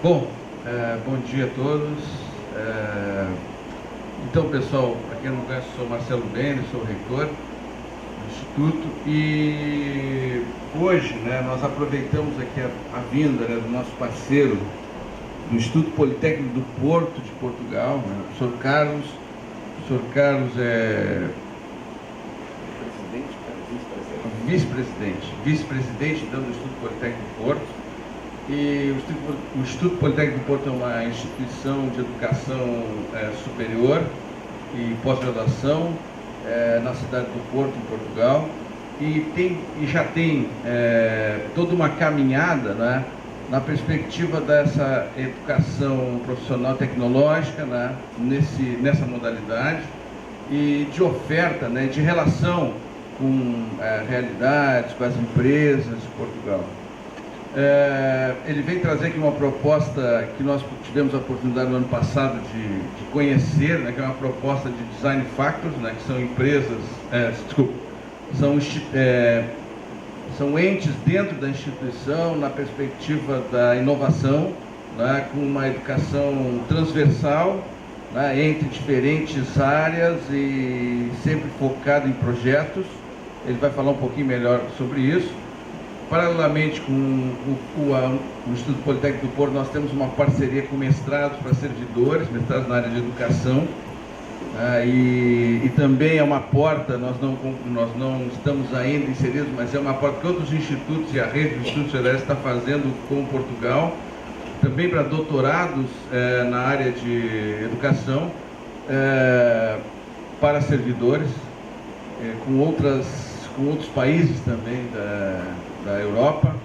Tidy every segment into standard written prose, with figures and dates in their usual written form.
Bom, bom dia a todos. Então, pessoal, para quem não conhece, sou Marcelo Bene, sou reitor do Instituto e hoje, nós aproveitamos aqui a vinda do nosso parceiro do Instituto Politécnico do Porto de Portugal, o professor Carlos. O professor Carlos é vice-presidente do Instituto Politécnico do Porto. E o Instituto Politécnico do Porto é uma instituição de educação superior e pós-graduação na cidade do Porto, em Portugal, e já tem toda uma caminhada na perspectiva dessa educação profissional tecnológica nessa modalidade e de oferta, de relação com realidades, com as empresas de Portugal. Ele vem trazer aqui uma proposta que nós tivemos a oportunidade no ano passado de conhecer, que é uma proposta de Design Factors, que são empresas, são entes dentro da instituição na perspectiva da inovação, com uma educação transversal, entre diferentes áreas e sempre focado em projetos. Ele vai falar um pouquinho melhor sobre isso. Paralelamente com o Instituto Politécnico do Porto, nós temos uma parceria com mestrados para servidores, mestrados na área de educação, e também é uma porta, nós não estamos ainda inseridos, mas é uma porta que outros institutos e a rede dos institutos federais está fazendo com Portugal, também para doutorados na área de educação, para servidores, com outros países também da Europa.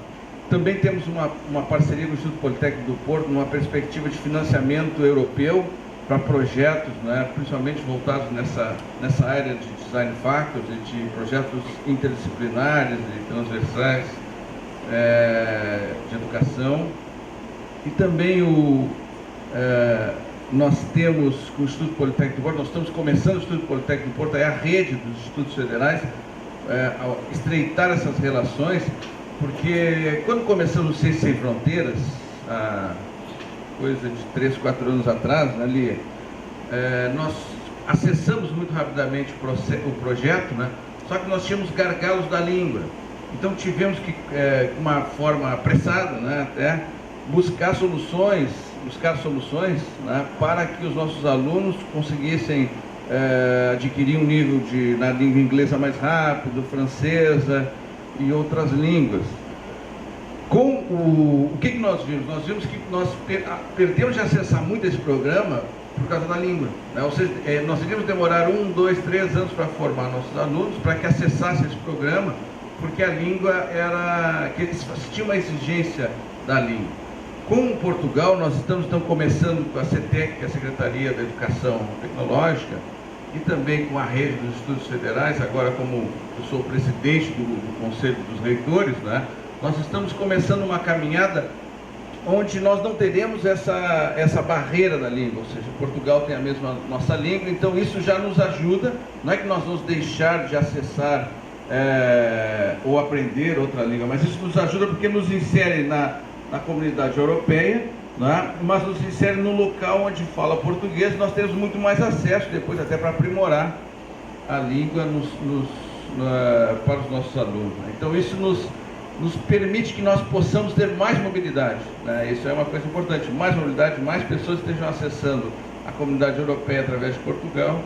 Também temos uma parceria com o Instituto Politécnico do Porto, numa perspectiva de financiamento europeu para projetos, principalmente voltados nessa área de Design Factors e de projetos interdisciplinares e transversais de educação. E também nós temos com o Instituto Politécnico do Porto, nós estamos começando o Instituto Politécnico do Porto, é a rede dos institutos federais, estreitar essas relações, porque quando começamos o Ciências Sem Fronteiras, há coisa de 3, 4 anos atrás, ali, nós acessamos muito rapidamente o projeto, só que nós tínhamos gargalos da língua, então tivemos que, de uma forma apressada, até buscar soluções para que os nossos alunos conseguissem adquirir um nível na língua inglesa mais rápido, francesa e outras línguas. O que nós vimos? Nós vimos que nós perdemos de acessar muito esse programa por causa da língua. Ou seja, nós iríamos demorar 1, 2, 3 anos para formar nossos alunos para que acessassem esse programa, porque a língua tinha uma exigência da língua. Com Portugal, nós estamos então começando com a CETEC, que é a Secretaria da Educação Tecnológica, e também com a rede dos Institutos Federais, agora como eu sou presidente do Conselho dos Reitores, nós estamos começando uma caminhada onde nós não teremos essa barreira da língua, ou seja, Portugal tem a mesma nossa língua, então isso já nos ajuda, não é que nós vamos deixar de acessar ou aprender outra língua, mas isso nos ajuda porque nos insere na comunidade europeia, mas nos insere no local onde fala português, nós temos muito mais acesso depois até para aprimorar a língua para os nossos alunos. Então isso nos permite que nós possamos ter mais mobilidade, isso é uma coisa importante, mais mobilidade, mais pessoas estejam acessando a comunidade europeia através de Portugal,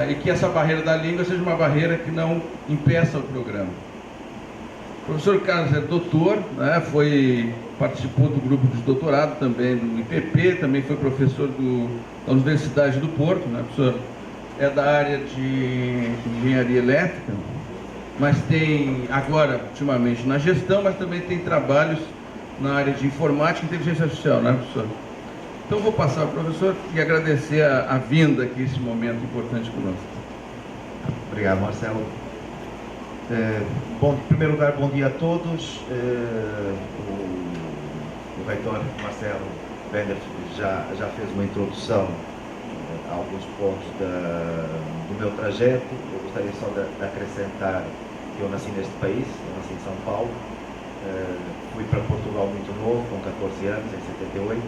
e que essa barreira da língua seja uma barreira que não impeça o programa. O professor Carlos é doutor, participou do grupo de doutorado também do IPP, também foi professor da Universidade do Porto, professor é da área de engenharia elétrica, mas tem agora, ultimamente, na gestão, mas também tem trabalhos na área de informática e inteligência artificial, professor? Então vou passar ao professor e agradecer a vinda aqui, esse momento importante conosco. Obrigado, Marcelo. Em primeiro lugar, bom dia a todos. O reitor Marcelo Bender já fez uma introdução a alguns pontos do meu trajeto. Eu gostaria só de acrescentar que eu nasci neste país, eu nasci em São Paulo, Fui para Portugal muito novo, com 14 anos, em 78,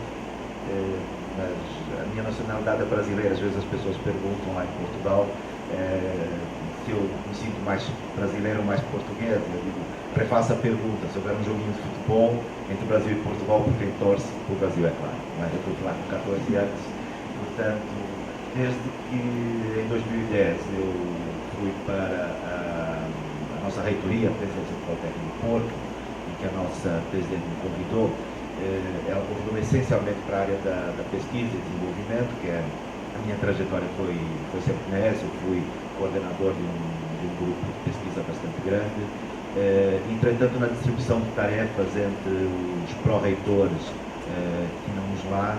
mas a minha nacionalidade é brasileira. Às vezes as pessoas perguntam lá em Portugal se eu me sinto mais brasileiro ou mais português. Eu digo, prefaço a pergunta: se houver um joguinho de futebol entre o Brasil e Portugal, por quem torce para o Brasil, é claro. Mas eu fui lá com 14 anos, portanto, desde que em 2010 eu fui para a nossa reitoria, a presidência do Politécnico do Porto, em que a nossa presidente me convidou. Ela convidou-me essencialmente para a área da pesquisa e desenvolvimento, que é a minha trajetória foi sempre nessa. Eu fui coordenador de um grupo de pesquisa bastante grande. Entretanto, na distribuição de tarefas entre os pró-reitores que tínhamos lá,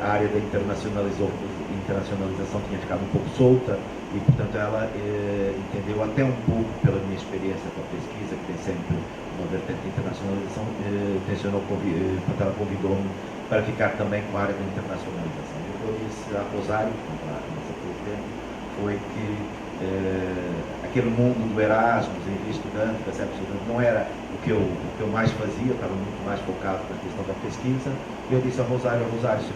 a área da internacionalização tinha ficado um pouco solta e, portanto, ela entendeu, até um pouco pela minha experiência com a pesquisa, que tem sempre uma vertente de internacionalização, portanto, ela convidou-me para ficar também com a área da internacionalização. O que eu disse a Rosário, a nossa presidente, foi que aquele mundo do Erasmus, em via estudante, não era o que eu mais fazia. Eu estava muito mais focado na questão da pesquisa. E eu disse a Rosário, se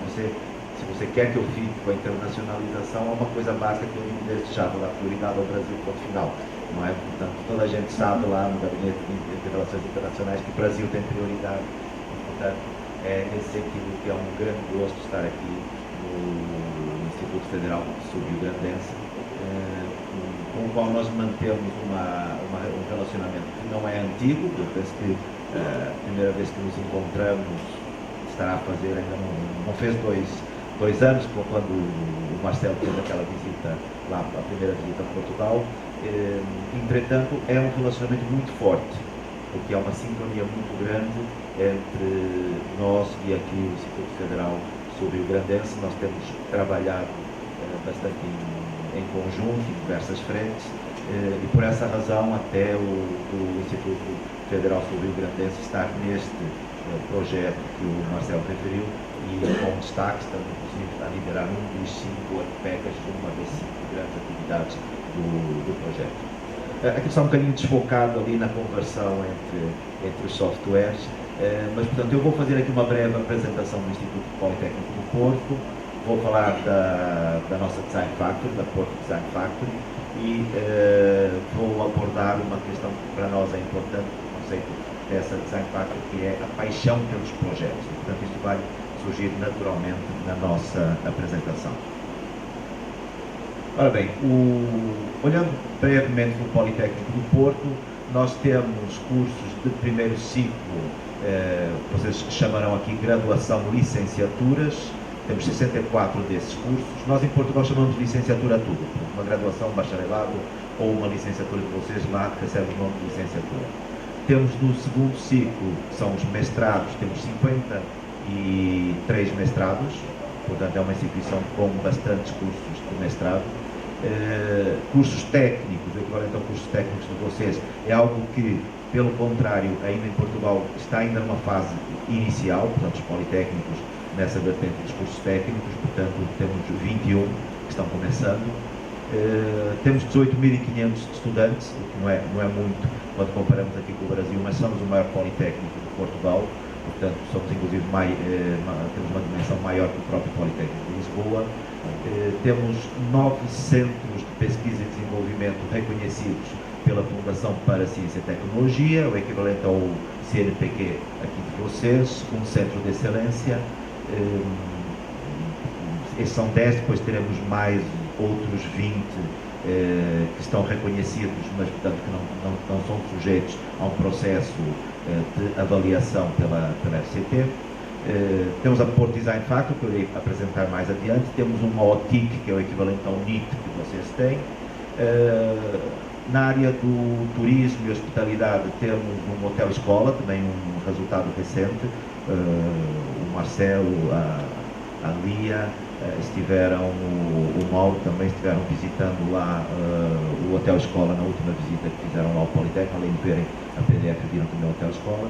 você quer que eu fique com a internacionalização, é uma coisa básica que eu digo desde já, vou dar prioridade ao Brasil, ponto final. Não é? Portanto, toda a gente sabe lá no Gabinete de Relações Internacionais que o Brasil tem prioridade. E, portanto, é nesse sentido que é um grande gosto estar aqui no Instituto Federal Sul-Rio-Grandense, com o qual nós mantemos um relacionamento que não é antigo. Eu penso que a primeira vez que nos encontramos estará a fazer, ainda não fez dois anos, quando o Marcelo fez aquela visita lá, a primeira visita a Portugal. Entretanto, é um relacionamento muito forte, porque há uma sintonia muito grande entre nós e aqui o Instituto Federal Sul-Rio-Grandense. Nós temos trabalhado bastante em conjunto, em diversas frentes, e por essa razão até o Instituto Federal Sul-Rio-Grandense está neste projeto que o Marcelo referiu, e com destaque, estamos inclusive a liderar um dos 5 APECAs, uma das 5 grandes atividades do projeto. Aqui está um bocadinho desfocado ali na conversão entre os softwares, mas, portanto, eu vou fazer aqui uma breve apresentação do Instituto Politécnico do Porto. Vou falar da nossa Design Factory, da Porto Design Factory, e vou abordar uma questão que para nós é importante, o conceito dessa Design Factory, que é a paixão pelos projetos. E, portanto, isto vai surgir naturalmente na nossa apresentação. Ora bem, olhando brevemente para o Politécnico do Porto, nós temos cursos de primeiro ciclo, vocês chamarão aqui graduação, licenciaturas. Temos 64 desses cursos. Nós em Portugal chamamos de licenciatura a tudo. Uma graduação, um bacharelado ou uma licenciatura que vocês lá recebem o nome de licenciatura. Temos no segundo ciclo, que são os mestrados, temos 53 mestrados. Portanto, é uma instituição com bastantes cursos de mestrado. Cursos técnicos, o equivalente a cursos técnicos de vocês, é algo que, pelo contrário, ainda em Portugal está ainda numa fase inicial. Portanto, os politécnicos nessa vertente dos cursos técnicos, portanto, temos 21 que estão começando. Temos 18.500 estudantes, o que não é muito quando comparamos aqui com o Brasil, mas somos o maior politécnico de Portugal. Portanto, somos inclusive temos uma dimensão maior que o próprio Politécnico de Lisboa. Temos 9 centros de pesquisa e desenvolvimento reconhecidos pela Fundação para a Ciência e Tecnologia, o equivalente ao CNPq aqui de vocês, um centro de excelência. Esses são 10, depois teremos mais outros 20 que estão reconhecidos, mas, portanto, que não são sujeitos a um processo de avaliação pela FCT. Temos a Porto Design Factory, que eu irei apresentar mais adiante. Temos uma OTIC, que é o equivalente ao NIT que vocês têm. Na área do turismo e hospitalidade temos um hotel-escola, também um resultado recente. O Marcelo, a Lia, o Mauro também estiveram visitando lá o hotel-escola na última visita que fizeram lá ao Politécnico. Além de verem a PDF, viram também o hotel-escola.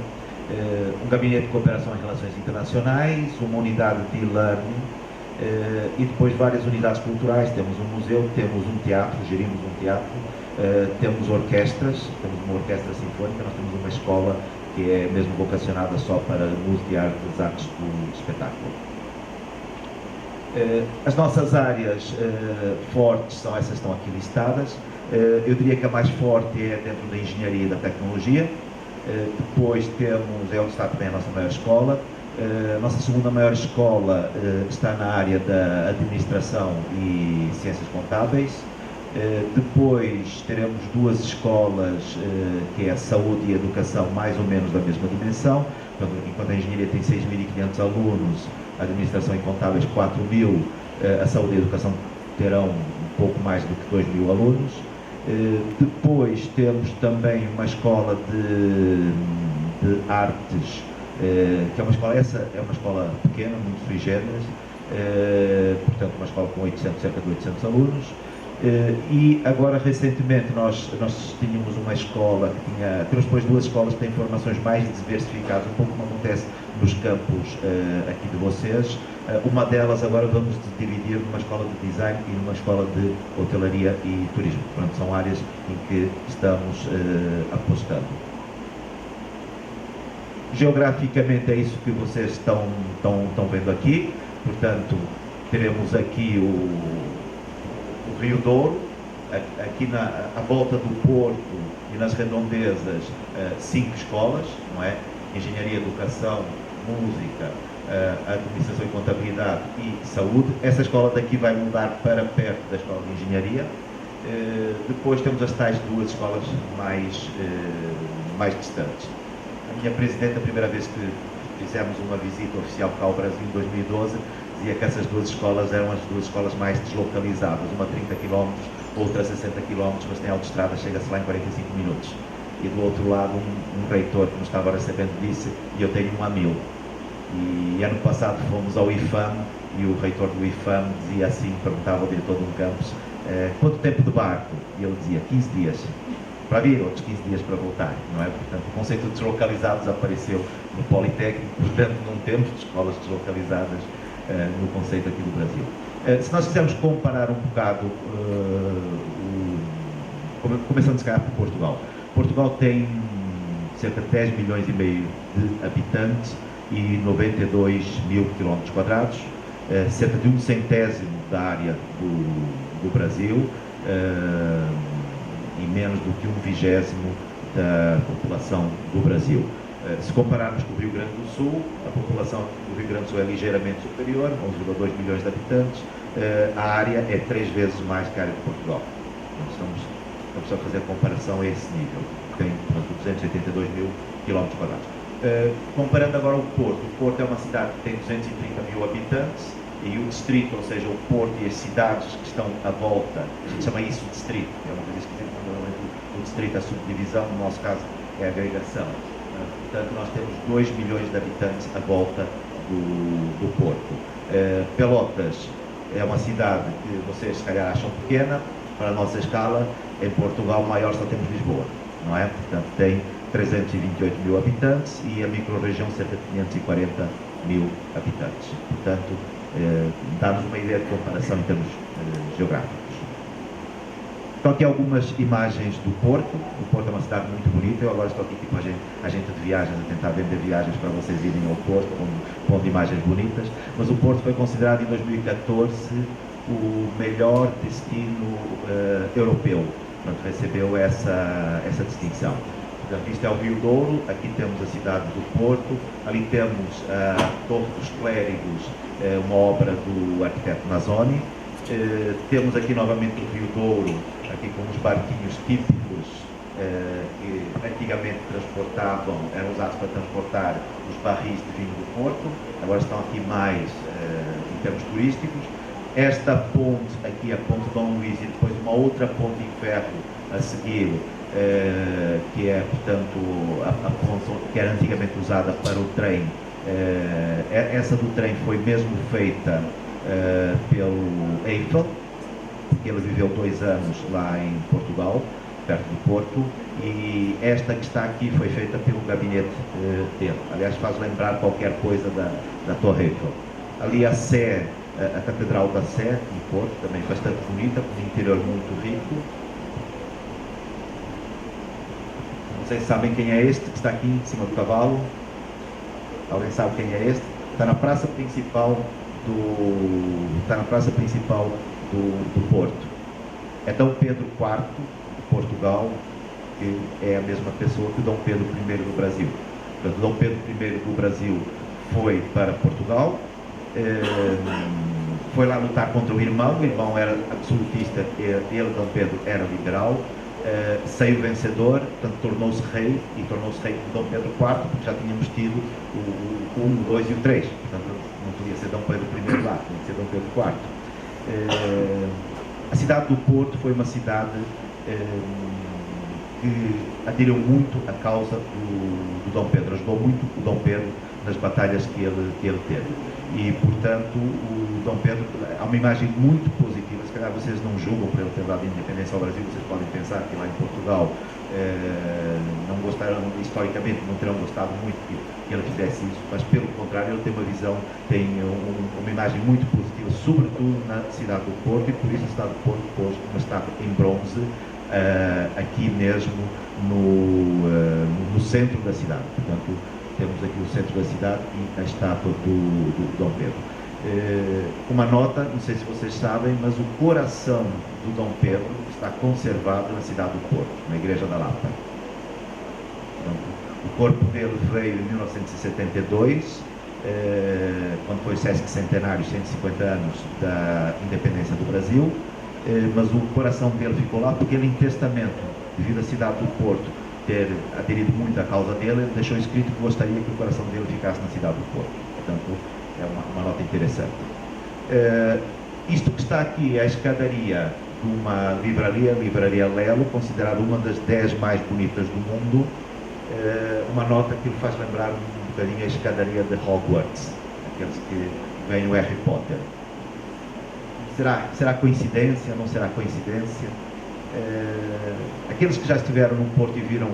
Um gabinete de cooperação em relações internacionais, uma unidade de e-learning, e depois várias unidades culturais. Temos um museu, temos um teatro, gerimos um teatro, temos orquestras, temos uma orquestra sinfónica, nós temos uma escola que é mesmo vocacionada só para música e artes do espetáculo. As nossas áreas fortes são essas que estão aqui listadas. Eu diria que a mais forte é dentro da engenharia e da tecnologia. Depois temos, é onde está também a nossa maior escola. A nossa segunda maior escola está na área da administração e ciências contábeis. Depois teremos duas escolas, que é a saúde e a educação, mais ou menos da mesma dimensão. Enquanto a engenharia tem 6.500 alunos, a administração e contábeis 4.000, a saúde e a educação terão um pouco mais do que 2.000 alunos. Depois temos também uma escola de artes, que é uma escola, essa é uma escola pequena, muito sui generis, portanto uma escola com cerca de 800 alunos. E agora recentemente nós tínhamos uma escola temos depois duas escolas que têm formações mais diversificadas, um pouco como acontece nos campos aqui de vocês. Uma delas agora vamos dividir numa escola de design e numa escola de hotelaria e turismo. Portanto, são áreas em que estamos apostando. Geograficamente é isso que vocês estão vendo aqui. Portanto, teremos aqui o Rio Douro, aqui à volta do Porto e nas redondezas, 5 escolas, não é? Engenharia, educação, música, administração e contabilidade e saúde. Essa escola daqui vai mudar para perto da escola de engenharia. Depois temos as tais duas escolas mais distantes. A minha presidente, a primeira vez que fizemos uma visita oficial cá ao Brasil em 2012, dizia que essas duas escolas eram as duas escolas mais deslocalizadas, uma a 30 km, outra a 60 km, mas tem autoestrada, chega-se lá em 45 minutos. E do outro lado, um reitor que nos estava recebendo disse, e eu tenho um a 1000. E ano passado fomos ao IFAM, e o reitor do IFAM dizia assim, perguntava ao diretor de um campus, quanto tempo de barco? E ele dizia, 15 dias. Para vir, outros 15 dias para voltar, não é? Portanto, o conceito de deslocalizados apareceu no Politécnico, portanto não temos escolas deslocalizadas no conceito aqui do Brasil. Se nós quisermos comparar um bocado, começando se calhar por Portugal. Portugal tem cerca de 10 milhões e meio de habitantes e 92 mil quilómetros quadrados, cerca de 1/100º da área do Brasil, e menos do que 1/20 da população do Brasil. Se compararmos com o Rio Grande do Sul, a população do Rio Grande do Sul é ligeiramente superior, 11,2 milhões de habitantes, a área é 3 vezes mais que a área de Portugal. Então, estamos a fazer a comparação a esse nível, tem 282 mil quilómetros quadrados. Comparando agora o Porto é uma cidade que tem 230 mil habitantes, e o distrito, ou seja, o Porto e as cidades que estão à volta, a gente chama isso de distrito, é uma coisa esquisita, normalmente o distrito é a subdivisão, no nosso caso é a agregação. Portanto, nós temos 2 milhões de habitantes à volta do Porto. Pelotas é uma cidade que vocês se calhar acham pequena, para a nossa escala, em Portugal maior só temos Lisboa, não é? Portanto, tem 328 mil habitantes e a microrregião cerca de 540 mil habitantes. Portanto, dá-nos uma ideia de comparação em termos geográficos. Então aqui algumas imagens do Porto. O Porto é uma cidade muito bonita. Eu agora estou aqui tipo agente de viagens, a tentar vender viagens para vocês irem ao Porto, pondo imagens bonitas. Mas o Porto foi considerado em 2014 o melhor destino europeu. Portanto, recebeu essa distinção. Portanto, isto é o Rio Douro, aqui temos a cidade do Porto, ali temos a Torre dos Clérigos, uma obra do arquiteto Nazoni. Temos aqui novamente o Rio Douro, aqui com os barquinhos típicos que antigamente eram usados para transportar os barris de vinho do Porto, agora estão aqui mais em termos turísticos. Esta ponte, aqui a ponte Dom Luís, e depois uma outra ponte em ferro a seguir, que é, portanto, a ponte que era antigamente usada para o trem. Essa do trem foi mesmo feita pelo Eiffel, porque ele viveu 2 anos lá em Portugal, perto do Porto, e esta que está aqui foi feita pelo gabinete dele. Aliás, faz lembrar qualquer coisa da Torre Eiffel. Ali a Sé, a Catedral da Sé, em Porto, também bastante bonita, com um interior muito rico. Não sei se sabem quem é este que está aqui em cima do cavalo. Alguém sabe quem é este? Está na praça principal do Porto. É Dom Pedro IV de Portugal, que é a mesma pessoa que Dom Pedro I do Brasil. Portanto, Dom Pedro I do Brasil foi para Portugal, foi lá lutar contra o irmão era absolutista, ele, Dom Pedro, era liberal, saiu vencedor, portanto tornou-se rei de Dom Pedro IV, porque já tínhamos tido o 1, o 2 e o 3, portanto não podia ser Dom Pedro I lá, tinha que ser Dom Pedro IV. A cidade do Porto foi uma cidade que aderiu muito à causa do Dom Pedro, ajudou muito o Dom Pedro nas batalhas que ele teve. E, portanto, o Dom Pedro, há uma imagem muito positiva, se calhar vocês não julgam por ele ter dado independência ao Brasil, vocês podem pensar que lá em Portugal não gostaram, historicamente, não terão gostado muito que ele fizesse isso, mas pelo contrário, ele tem uma visão, tem uma imagem muito positiva, sobretudo na cidade do Porto, e por isso a cidade do Porto pôs uma estátua em bronze aqui mesmo no centro da cidade. Portanto, temos aqui o centro da cidade e a estátua do Dom Pedro. Uma nota, não sei se vocês sabem, mas o coração do Dom Pedro está conservado na cidade do Porto, na Igreja da Lapa. Portanto, o corpo dele veio em 1972, quando foi o Sesc Centenário, 150 anos da independência do Brasil, mas o coração dele ficou lá porque ele, em testamento, devido à cidade do Porto ter aderido muito à causa dele, ele deixou escrito que gostaria que o coração dele ficasse na cidade do Porto. Portanto, é uma nota interessante. Isto que está aqui é a escadaria de uma livraria Lelo, considerada uma das 10 mais bonitas do mundo. Uma nota que lhe faz lembrar um bocadinho a escadaria de Hogwarts, aqueles que veem o Harry Potter. Será coincidência? Não será coincidência? Aqueles que já estiveram no Porto e viram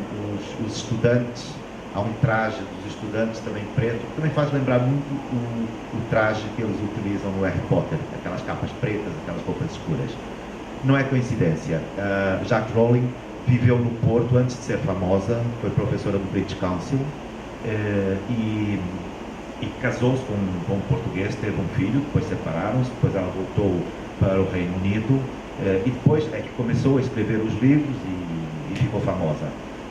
os estudantes, há um traje dos estudantes também preto, que também faz lembrar muito o traje que eles utilizam no Harry Potter, aquelas capas pretas, aquelas roupas escuras. Não é coincidência. Jacques Rowling viveu no Porto antes de ser famosa, foi professora do British Council e casou-se com um português, teve um filho, depois separaram-se, depois ela voltou para o Reino Unido e depois é que começou a escrever os livros e ficou famosa.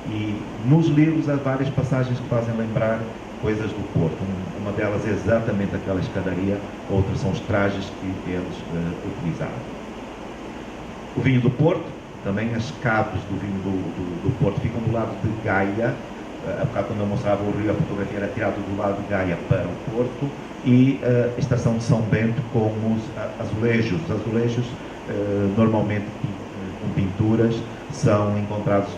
E nos livros há várias passagens que fazem lembrar coisas do Porto. Uma delas é exatamente aquela escadaria, outras são os trajes que eles utilizaram. O vinho do Porto, também as caves do vinho do Porto ficam do lado de Gaia. Há bocado, quando eu mostrava o rio, a fotografia era tirada do lado de Gaia para o Porto, e a estação de São Bento com os azulejos. Os azulejos, normalmente com pinturas, são encontrados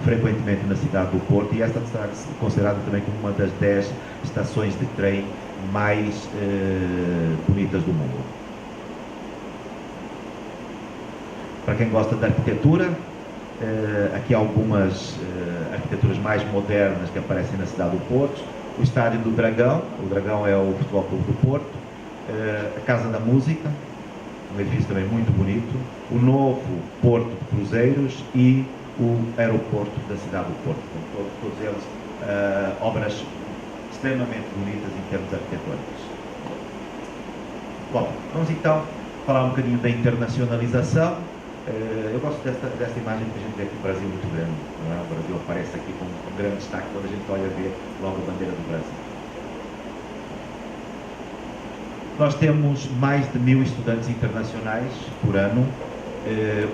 frequentemente na cidade do Porto, e esta está considerada também como uma das 10 estações de trem mais bonitas do mundo. Para quem gosta de arquitetura, aqui há algumas arquiteturas mais modernas que aparecem na cidade do Porto. O Estádio do Dragão, o Dragão é o Futebol Clube do Porto. A Casa da Música, um edifício também muito bonito. O novo Porto de Cruzeiros e o aeroporto da cidade do Porto. Todos eles obras extremamente bonitas em termos arquitetônicos. Bom, vamos então falar um bocadinho da internacionalização. Eu gosto desta imagem que a gente vê que o Brasil é muito grande, não é? O Brasil aparece aqui com um grande destaque quando a gente olha ver logo a bandeira do Brasil. Nós temos mais de 1000 estudantes internacionais por ano.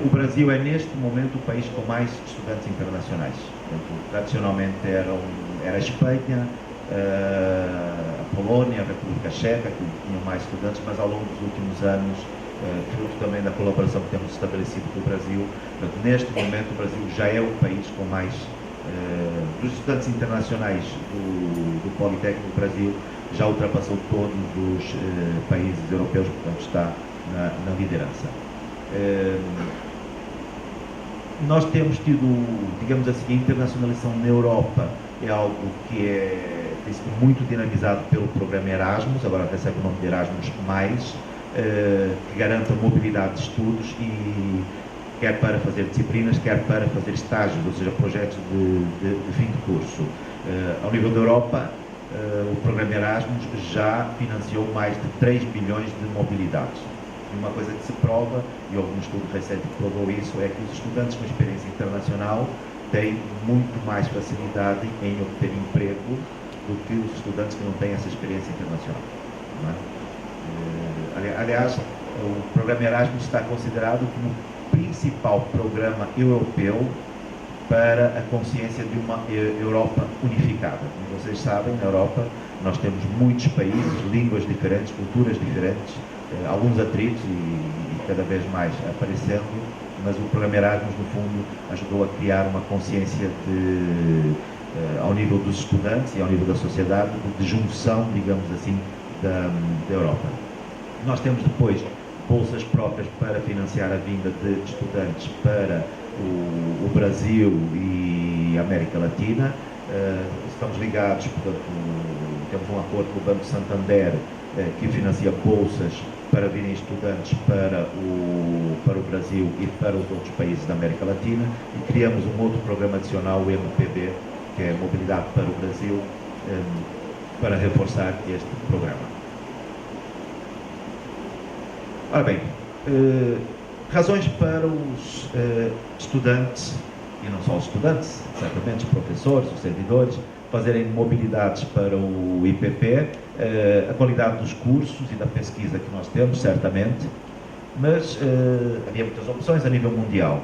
O Brasil é neste momento o país com mais estudantes internacionais. Portanto, tradicionalmente era a Espanha, a Polónia, a República Checa, que tinham mais estudantes, mas ao longo dos últimos anos, fruto também da colaboração que temos estabelecido com o Brasil, portanto, neste momento o Brasil já é o país com mais dos estudantes internacionais do Politécnico do Brasil, já ultrapassou todos os países europeus, portanto está na liderança. Nós temos tido, digamos assim, a internacionalização na Europa é algo que tem sido muito dinamizado pelo programa Erasmus, agora recebe o nome de Erasmus+, que garante a mobilidade de estudos, e quer para fazer disciplinas, quer para fazer estágios, ou seja, projetos de fim de curso. Ao nível da Europa, o programa Erasmus já financiou mais de 3 milhões de mobilidades. E uma coisa que se prova, e houve um estudo recente que provou isso, é que os estudantes com experiência internacional têm muito mais facilidade em obter emprego do que os estudantes que não têm essa experiência internacional. Não é? Aliás, o programa Erasmus está considerado como o principal programa europeu para a consciência de uma Europa unificada. Como vocês sabem, na Europa nós temos muitos países, línguas diferentes, culturas diferentes, alguns atritos e cada vez mais aparecendo, mas o programa Erasmus, no fundo, ajudou a criar uma consciência ao nível dos estudantes e ao nível da sociedade, de junção, digamos assim, da Europa. Nós temos depois bolsas próprias para financiar a vinda de estudantes para o Brasil e a América Latina. Estamos ligados, portanto, temos um acordo com o Banco Santander que financia bolsas para virem estudantes para o Brasil e para os outros países da América Latina, e criamos um outro programa adicional, o MPB, que é Mobilidade para o Brasil, para reforçar este programa. Ora bem, razões para os estudantes, e não só os estudantes, certamente os professores, os servidores, fazerem mobilidades para o IPP, a qualidade dos cursos e da pesquisa que nós temos, certamente, mas havia muitas opções a nível mundial.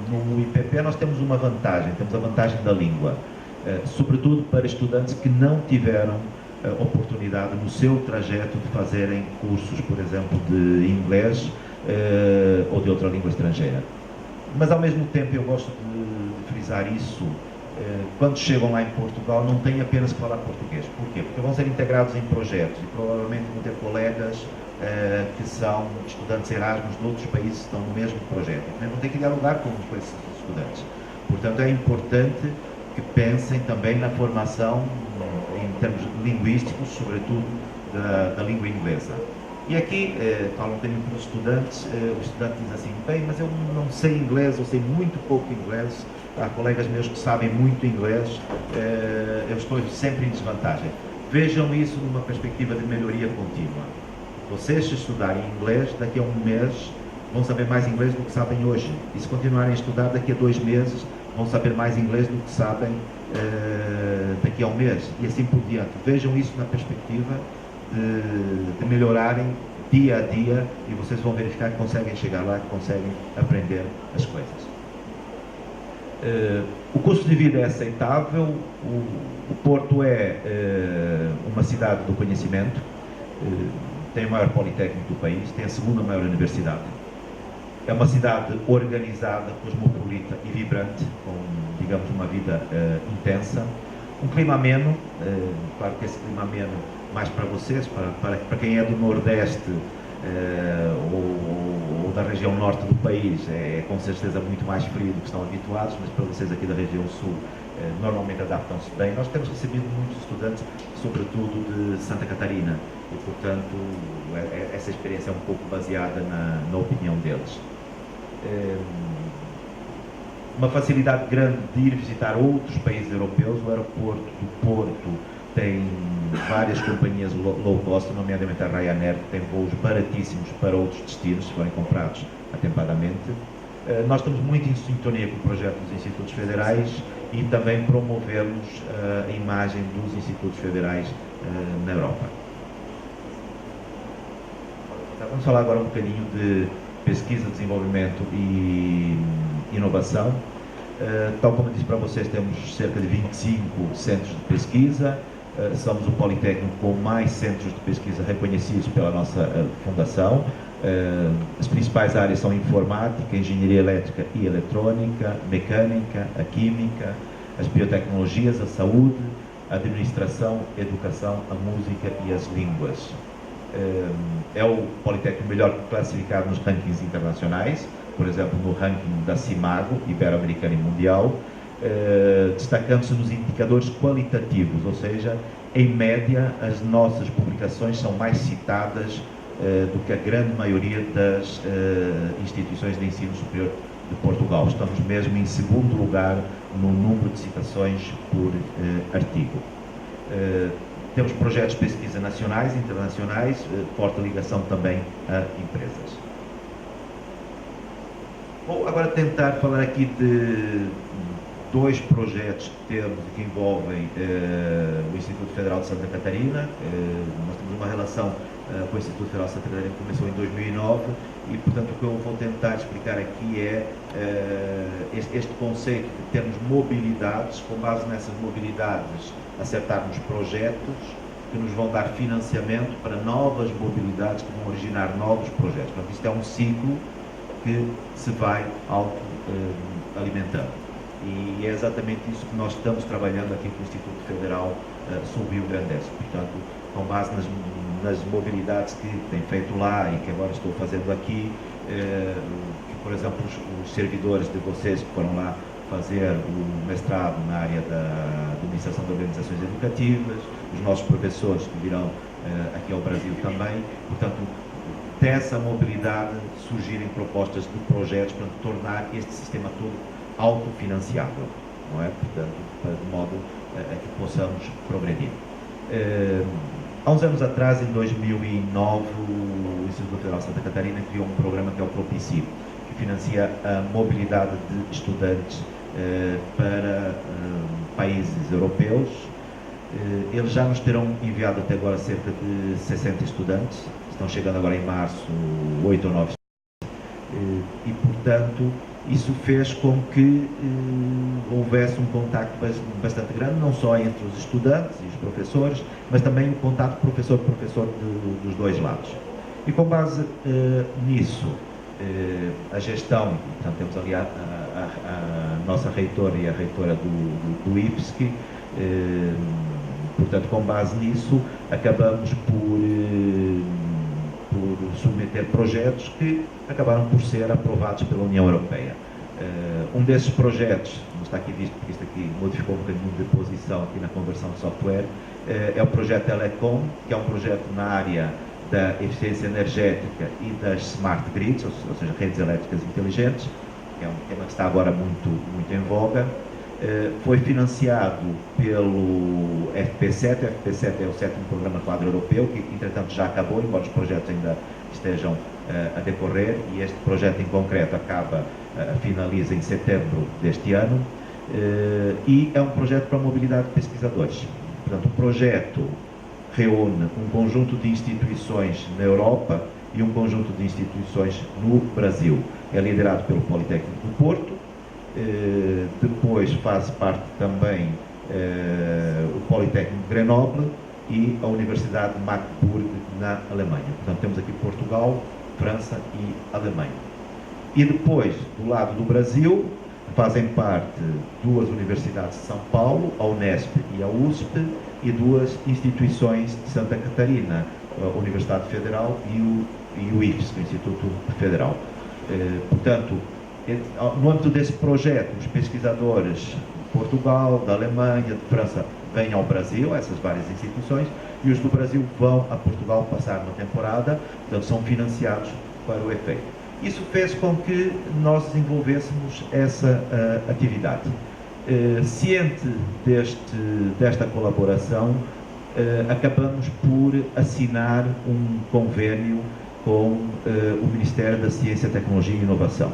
No IPP nós temos uma vantagem, temos a vantagem da língua, sobretudo para estudantes que não tiveram oportunidade no seu trajeto de fazerem cursos, por exemplo, de inglês ou de outra língua estrangeira. Mas ao mesmo tempo eu gosto de frisar isso, quando chegam lá em Portugal não têm apenas que falar português. Porquê? Porque vão ser integrados em projetos e provavelmente vão ter colegas que são estudantes Erasmus de outros países que estão no mesmo projeto. Não tem que dialogar com esses estudantes. Portanto, é importante que pensem também na formação em termos linguísticos, sobretudo da língua inglesa. E aqui, falam um bocadinho com os estudantes, o estudante diz assim, bem, mas eu não sei inglês, eu sei muito pouco inglês, há colegas meus que sabem muito inglês, eu estou sempre em desvantagem. Vejam isso numa perspectiva de melhoria contínua. Vocês, se estudarem inglês, daqui a um mês vão saber mais inglês do que sabem hoje. E se continuarem a estudar, daqui a 2 meses vão saber mais inglês do que sabem daqui a um mês. E assim por diante. Vejam isso na perspectiva de melhorarem dia a dia e vocês vão verificar que conseguem chegar lá, que conseguem aprender as coisas. O custo de vida é aceitável, o Porto é uma cidade do conhecimento, tem o maior politécnico do país, tem a segunda maior universidade. É uma cidade organizada, cosmopolita e vibrante, com, digamos, uma vida intensa. Um clima ameno, claro que esse clima ameno mais para vocês, para quem é do Nordeste ou da região Norte do país, é com certeza muito mais frio do que estão habituados, mas para vocês aqui da região Sul, normalmente adaptam-se bem. Nós temos recebido muitos estudantes, sobretudo de Santa Catarina, e portanto essa experiência é um pouco baseada na opinião deles. Uma facilidade grande de ir visitar outros países europeus. O aeroporto do Porto tem várias companhias low cost, nomeadamente a Ryanair, que tem voos baratíssimos para outros destinos, se forem comprados atempadamente. Nós estamos muito em sintonia com o projeto dos Institutos Federais e também promovemos a imagem dos Institutos Federais na Europa. Vamos falar agora um bocadinho de pesquisa, desenvolvimento e inovação. Tal como eu disse para vocês, temos cerca de 25 centros de pesquisa. Somos o Politécnico com mais centros de pesquisa reconhecidos pela nossa fundação. As principais áreas são informática, engenharia elétrica e eletrônica, mecânica, a química, as biotecnologias, a saúde, a administração, a educação, a música e as línguas. É o Politécnico melhor classificado nos rankings internacionais, por exemplo, no ranking da CIMAGO, Ibero-Americana e Mundial, destacando-se nos indicadores qualitativos, ou seja, em média, as nossas publicações são mais citadas do que a grande maioria das instituições de ensino superior de Portugal. Estamos mesmo em segundo lugar no número de citações por artigo. Temos projetos de pesquisa nacionais e internacionais, forte ligação também a empresas. Vou agora tentar falar aqui de dois projetos que temos que envolvem o Instituto Federal de Santa Catarina. Nós temos uma relação com o Instituto Federal de Santa Catarina que começou em 2009 e, portanto, o que eu vou tentar explicar aqui é este conceito de termos mobilidades, com base nessas mobilidades acertarmos projetos que nos vão dar financiamento para novas mobilidades que vão originar novos projetos. Portanto, isto é um ciclo que se vai alimentando. E é exatamente isso que nós estamos trabalhando aqui com o Instituto Federal Sul Rio Grandense. Portanto, com base nas mobilidades que tem feito lá e que agora estou fazendo aqui, que, por exemplo, os servidores de vocês que foram lá fazer o mestrado na área da administração de organizações educativas, os nossos professores que virão aqui ao Brasil também. Portanto, dessa mobilidade surgirem propostas de projetos para tornar este sistema todo autofinanciável, não é? Portanto, de modo a que possamos progredir. Há uns anos atrás, em 2009, o Instituto Federal de Santa Catarina criou um programa que é o Propici, que financia a mobilidade de estudantes para países europeus. Eles já nos terão enviado até agora cerca de 60 estudantes, estão chegando agora em março 8 ou 9 e, portanto, isso fez com que houvesse um contacto bastante grande, não só entre os estudantes e os professores, mas também o contato professor-professor dos dois lados. E com base nisso, a gestão, portanto, temos ali a nossa reitora e a reitora do IFSC, portanto, com base nisso, acabamos por submeter projetos que acabaram por ser aprovados pela União Europeia. Um desses projetos, não está aqui visto porque isto aqui modificou um bocadinho de posição aqui na conversão de software, é o projeto Telecom, que é um projeto na área da eficiência energética e das smart grids, ou seja, redes elétricas inteligentes, que é um tema que está agora muito em voga. Foi financiado pelo FP7. O FP7 é o 7º Programa Quadro Europeu, que entretanto já acabou, embora os projetos ainda estejam a decorrer, e este projeto em concreto finaliza em setembro deste ano, e é um projeto para a mobilidade de pesquisadores. Portanto, o projeto reúne um conjunto de instituições na Europa e um conjunto de instituições no Brasil. É liderado pelo Politécnico do Porto. Depois faz parte também o Politécnico de Grenoble e a Universidade de Magdeburg na Alemanha. Portanto, temos aqui Portugal, França e Alemanha. E depois, do lado do Brasil, fazem parte duas universidades de São Paulo, a Unesp e a USP, e duas instituições de Santa Catarina, a Universidade Federal e o IFSC, o Instituto Federal. Portanto, no âmbito desse projeto, os pesquisadores de Portugal, da Alemanha, de França, vêm ao Brasil, essas várias instituições, e os do Brasil vão a Portugal passar uma temporada, portanto são financiados para o efeito. Isso fez com que nós desenvolvêssemos essa atividade. Ciente desta colaboração, acabamos por assinar um convênio com o Ministério da Ciência, Tecnologia e Inovação.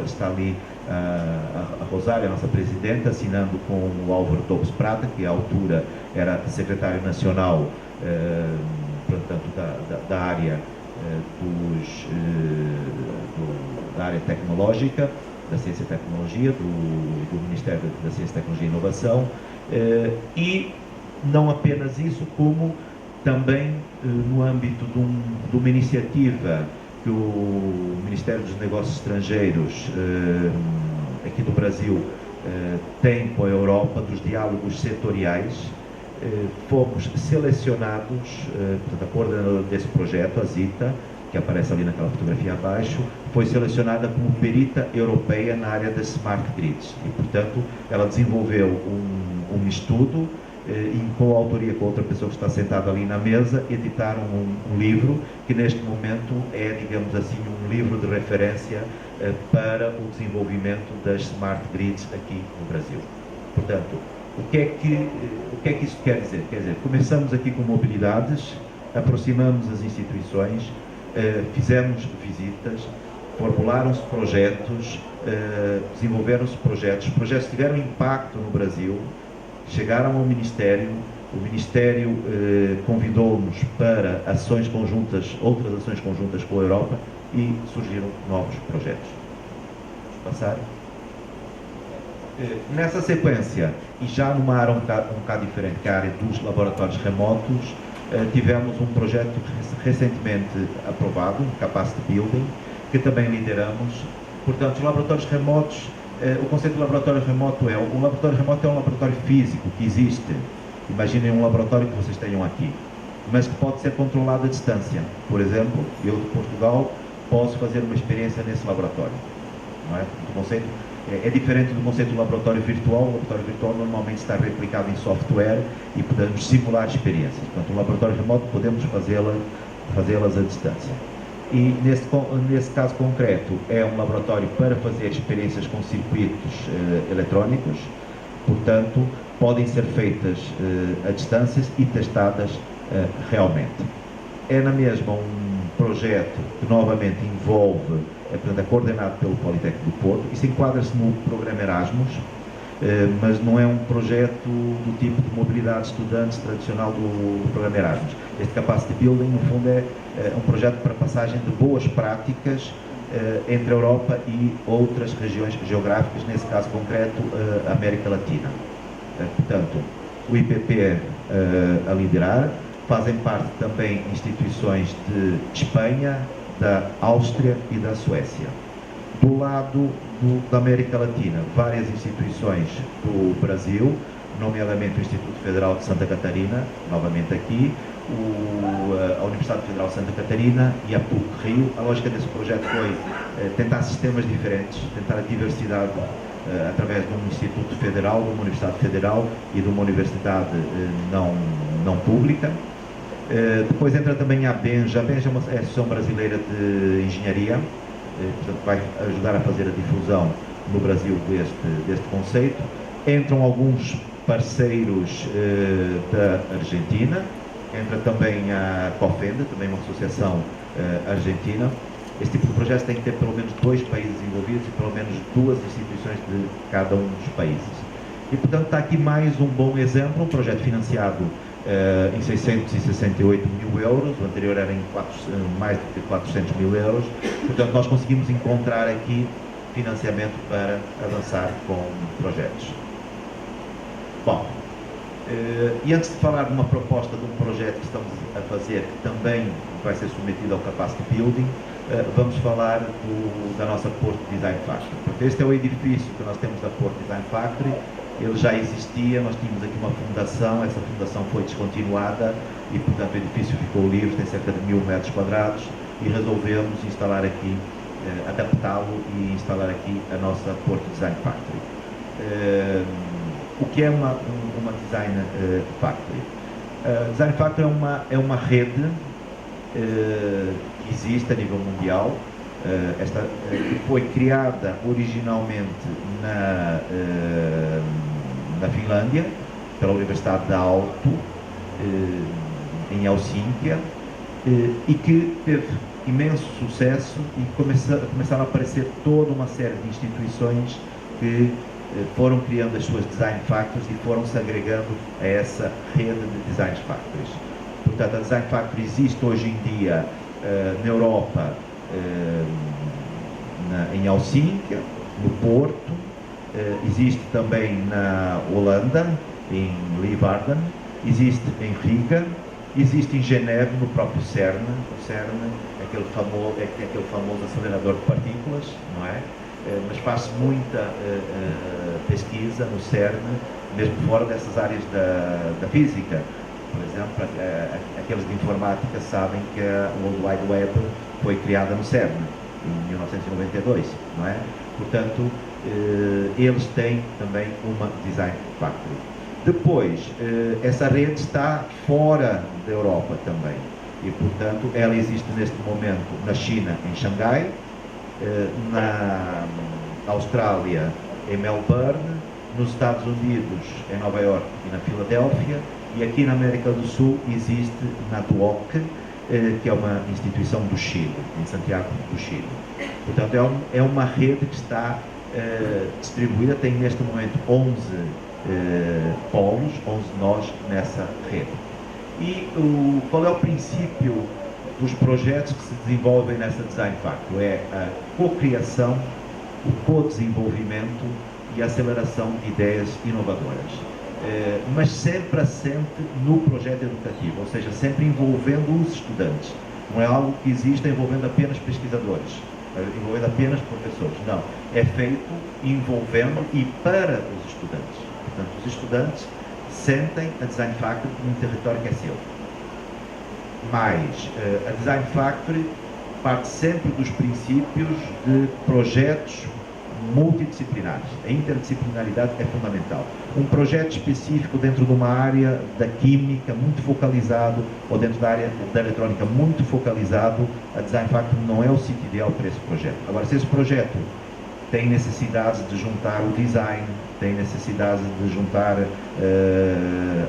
Está ali a Rosária, a nossa presidente, assinando com o Álvaro Torres Prata, que à altura era secretário nacional, portanto, da área da área tecnológica, da Ciência e Tecnologia, do Ministério da Ciência, Tecnologia e Inovação, e não apenas isso, como também no âmbito de uma iniciativa que o Ministério dos Negócios Estrangeiros aqui do Brasil tem com a Europa, dos diálogos setoriais. Fomos selecionados, portanto, a coordenadora desse projeto, a Zita, que aparece ali naquela fotografia abaixo, foi selecionada como perita europeia na área das smart grids e, portanto, ela desenvolveu um estudo em coautoria com outra pessoa que está sentada ali na mesa, editaram um livro que neste momento é, digamos assim, um livro de referência para o desenvolvimento das smart grids aqui no Brasil. Portanto, o que é que isso quer dizer? Quer dizer, começamos aqui com mobilidades, aproximamos as instituições, fizemos visitas, formularam-se projetos, desenvolveram-se projetos, os projetos tiveram impacto no Brasil, chegaram ao Ministério, o Ministério convidou-nos para ações conjuntas, outras ações conjuntas com a Europa, e surgiram novos projetos. Vamos passar. Nessa sequência, e já numa área um bocado diferente, que é a área dos laboratórios remotos, tivemos um projeto recentemente aprovado, Capacity Building, que também lideramos. Portanto, os laboratórios remotos, o conceito de laboratório remoto é um laboratório físico que existe. Imaginem um laboratório que vocês tenham aqui, mas que pode ser controlado à distância. Por exemplo, eu de Portugal posso fazer uma experiência nesse laboratório. Não é? O conceito é diferente do conceito do laboratório virtual. O laboratório virtual normalmente está replicado em software e podemos simular experiências. Portanto, um laboratório remoto podemos fazê-las à distância. E nesse caso concreto é um laboratório para fazer experiências com circuitos eletrónicos, portanto podem ser feitas a distâncias e testadas realmente. É na mesma um projeto que novamente envolve, portanto, é coordenado pelo Politécnico do Porto. Isso enquadra-se no programa Erasmus, mas não é um projeto do tipo de mobilidade de estudantes tradicional do programa Erasmus. Este Capacity Building, no fundo, é um projeto para passagem de boas práticas entre a Europa e outras regiões geográficas, nesse caso concreto, a América Latina. Portanto, o IPP a liderar, fazem parte também instituições de Espanha, da Áustria e da Suécia. Do lado da América Latina, várias instituições do Brasil, nomeadamente o Instituto Federal de Santa Catarina, novamente aqui, a Universidade Federal de Santa Catarina e a PUC-Rio. A lógica desse projeto foi tentar sistemas diferentes, tentar a diversidade através de um Instituto Federal, de uma Universidade Federal e de uma Universidade não pública. Depois entra também a ABENJ. A ABENJ é uma Associação Brasileira de Engenharia, portanto vai ajudar a fazer a difusão no Brasil deste conceito. Entram alguns parceiros da Argentina, entra também a COFENDA, também uma associação argentina. Este tipo de projetos tem que ter pelo menos 2 países envolvidos e pelo menos 2 instituições de cada um dos países. E portanto está aqui mais um bom exemplo, um projeto financiado em 668 mil euros, o anterior era em mais de 400 mil euros. Portanto, nós conseguimos encontrar aqui financiamento para avançar com projetos. Bom, e antes de falar de uma proposta de um projeto que estamos a fazer, que também vai ser submetido ao Capacity Building, vamos falar da nossa Porto Design Factory. Porque este é o edifício que nós temos da Porto Design Factory. Ele já existia, nós tínhamos aqui uma fundação, essa fundação foi descontinuada e, portanto, o edifício ficou livre, tem cerca de 1000 metros quadrados e resolvemos instalar aqui, adaptá-lo e instalar aqui a nossa Porto Design Factory. O que é uma Design Factory? Design Factory é uma rede que existe a nível mundial. Esta foi criada originalmente na Finlândia, pela Universidade de Aalto, em Helsínquia, e que teve imenso sucesso e começaram a aparecer toda uma série de instituições que foram criando as suas Design Factories e foram se agregando a essa rede de Design Factories. Portanto, a Design Factory existe hoje em dia na Europa, em Helsínquia, no Porto, existe também na Holanda, em Leeuwarden, existe em Riga, existe em Geneve, no próprio CERN. O CERN é aquele famoso acelerador de partículas, não é? Mas faz muita pesquisa no CERN, mesmo fora dessas áreas da física. Por exemplo, aqueles de informática sabem que a World Wide Web foi criada no CERN, em 1992, não é? Portanto, eles têm também uma Design Factory. Depois, essa rede está fora da Europa também. E, portanto, ela existe neste momento na China, em Xangai, na Austrália, em Melbourne, nos Estados Unidos, em Nova York e na Filadélfia, e aqui na América do Sul existe na DUOC, que é uma instituição do Chile, em Santiago do Chile. Portanto, é uma rede que está distribuída, tem neste momento 11 polos, 11 nós nessa rede. E qual é o princípio dos projetos que se desenvolvem nessa Design Factory? É a cocriação, o co-desenvolvimento e a aceleração de ideias inovadoras. Mas sempre assente no projeto educativo, ou seja, sempre envolvendo os estudantes. Não é algo que exista envolvendo apenas pesquisadores, envolvendo apenas professores. Não, é feito envolvendo e para os estudantes. Portanto, os estudantes sentem a Design Factory num território que é seu. Mas a Design Factory parte sempre dos princípios de projetos multidisciplinares. A interdisciplinaridade é fundamental. Um projeto específico dentro de uma área da química muito focalizado, ou dentro da área da eletrônica muito focalizado, a Design Factory não é o sítio ideal para esse projeto. Agora, se esse projeto tem necessidade de juntar o design, tem necessidade de juntar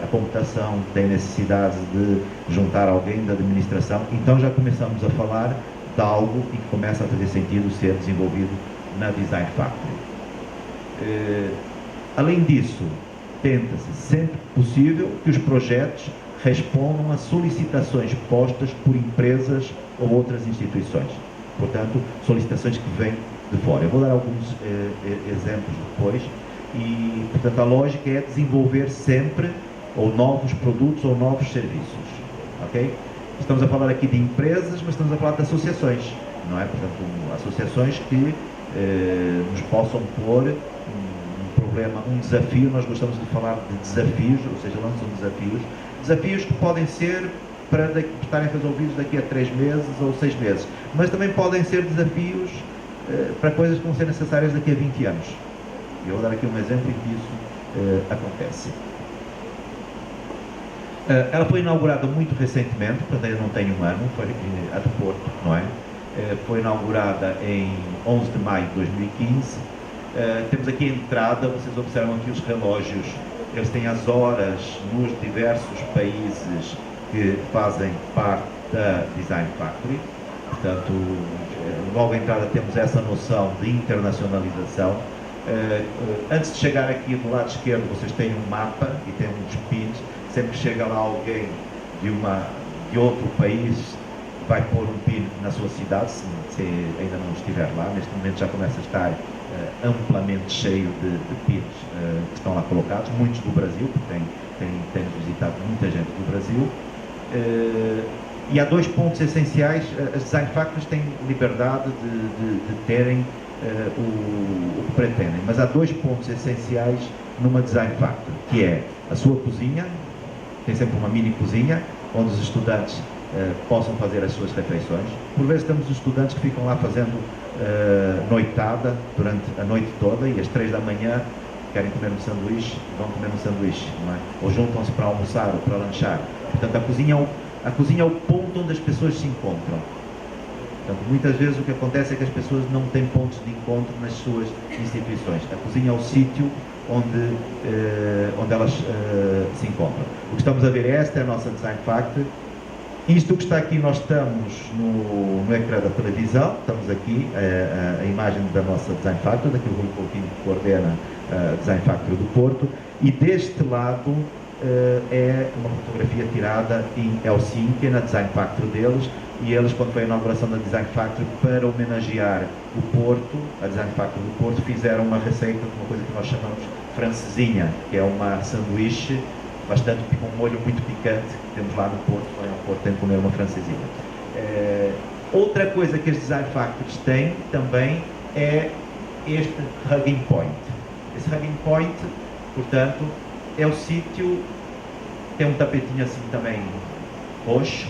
a computação, tem necessidade de juntar alguém da administração, então já começamos a falar de algo que começa a fazer sentido ser desenvolvido na Design Factory. Além disso, tenta-se sempre que possível que os projetos respondam a solicitações postas por empresas ou outras instituições. Portanto, solicitações que vêm de fora. Eu vou dar alguns exemplos depois. E, portanto, a lógica é desenvolver sempre ou novos produtos ou novos serviços. Ok? Estamos a falar aqui de empresas, mas estamos a falar de associações, não é? Portanto, associações que nos possam pôr um problema, um desafio. Nós gostamos de falar de desafios, ou seja, lançam desafios que podem ser para estarem resolvidos daqui a 3 meses ou 6 meses, mas também podem ser desafios para coisas que vão ser necessárias daqui a 20 anos. Eu vou dar aqui um exemplo em que isso acontece. Ela foi inaugurada muito recentemente, portanto ainda não tem um ano, foi a do Porto, não é? Foi inaugurada em 11 de maio de 2015. Temos aqui a entrada, vocês observam aqui os relógios, eles têm as horas nos diversos países que fazem parte da Design Factory. Portanto, logo à entrada temos essa noção de internacionalização. Antes de chegar aqui do lado esquerdo, vocês têm um mapa e têm uns pins. Sempre que chega lá alguém de outro país, vai pôr um pin na sua cidade, se ainda não estiver lá. Neste momento já começa a estar amplamente cheio de pins que estão lá colocados, muitos do Brasil, porque tem visitado muita gente do Brasil. E há 2 pontos essenciais. As Design Factories têm liberdade de terem o que pretendem, mas há 2 pontos essenciais numa Design Factory, que é a sua cozinha. Tem sempre uma mini cozinha onde os estudantes possam fazer as suas refeições. Por vezes temos os estudantes que ficam lá fazendo noitada durante a noite toda, e às 3 da manhã querem comer um sanduíche, vão comer um sanduíche, não é? Ou juntam-se para almoçar ou para lanchar. Portanto, a cozinha é o ponto onde as pessoas se encontram. Portanto, muitas vezes o que acontece é que as pessoas não têm pontos de encontro nas suas instituições. A cozinha é o sítio onde elas se encontram. O que estamos a ver, esta é a nossa Design Factory. Isto que está aqui, nós estamos no ecrã da televisão, estamos aqui, a imagem da nossa Design Factory, daqui o Rui Coutinho que coordena a Design Factory do Porto, e deste lado é uma fotografia tirada em Helsinki, na Design Factory deles, e eles, quando foi a inauguração da Design Factory, para homenagear o Porto, a Design Factory do Porto, fizeram uma receita de uma coisa que nós chamamos francesinha, que é uma sanduíche com um molho muito picante que temos lá no Porto. Foi ao Porto, tem que comer uma francesinha. Outra coisa que as Design Factories têm também é este Hugging Point. Esse Hugging Point, portanto, é o sítio, tem um tapetinho assim também roxo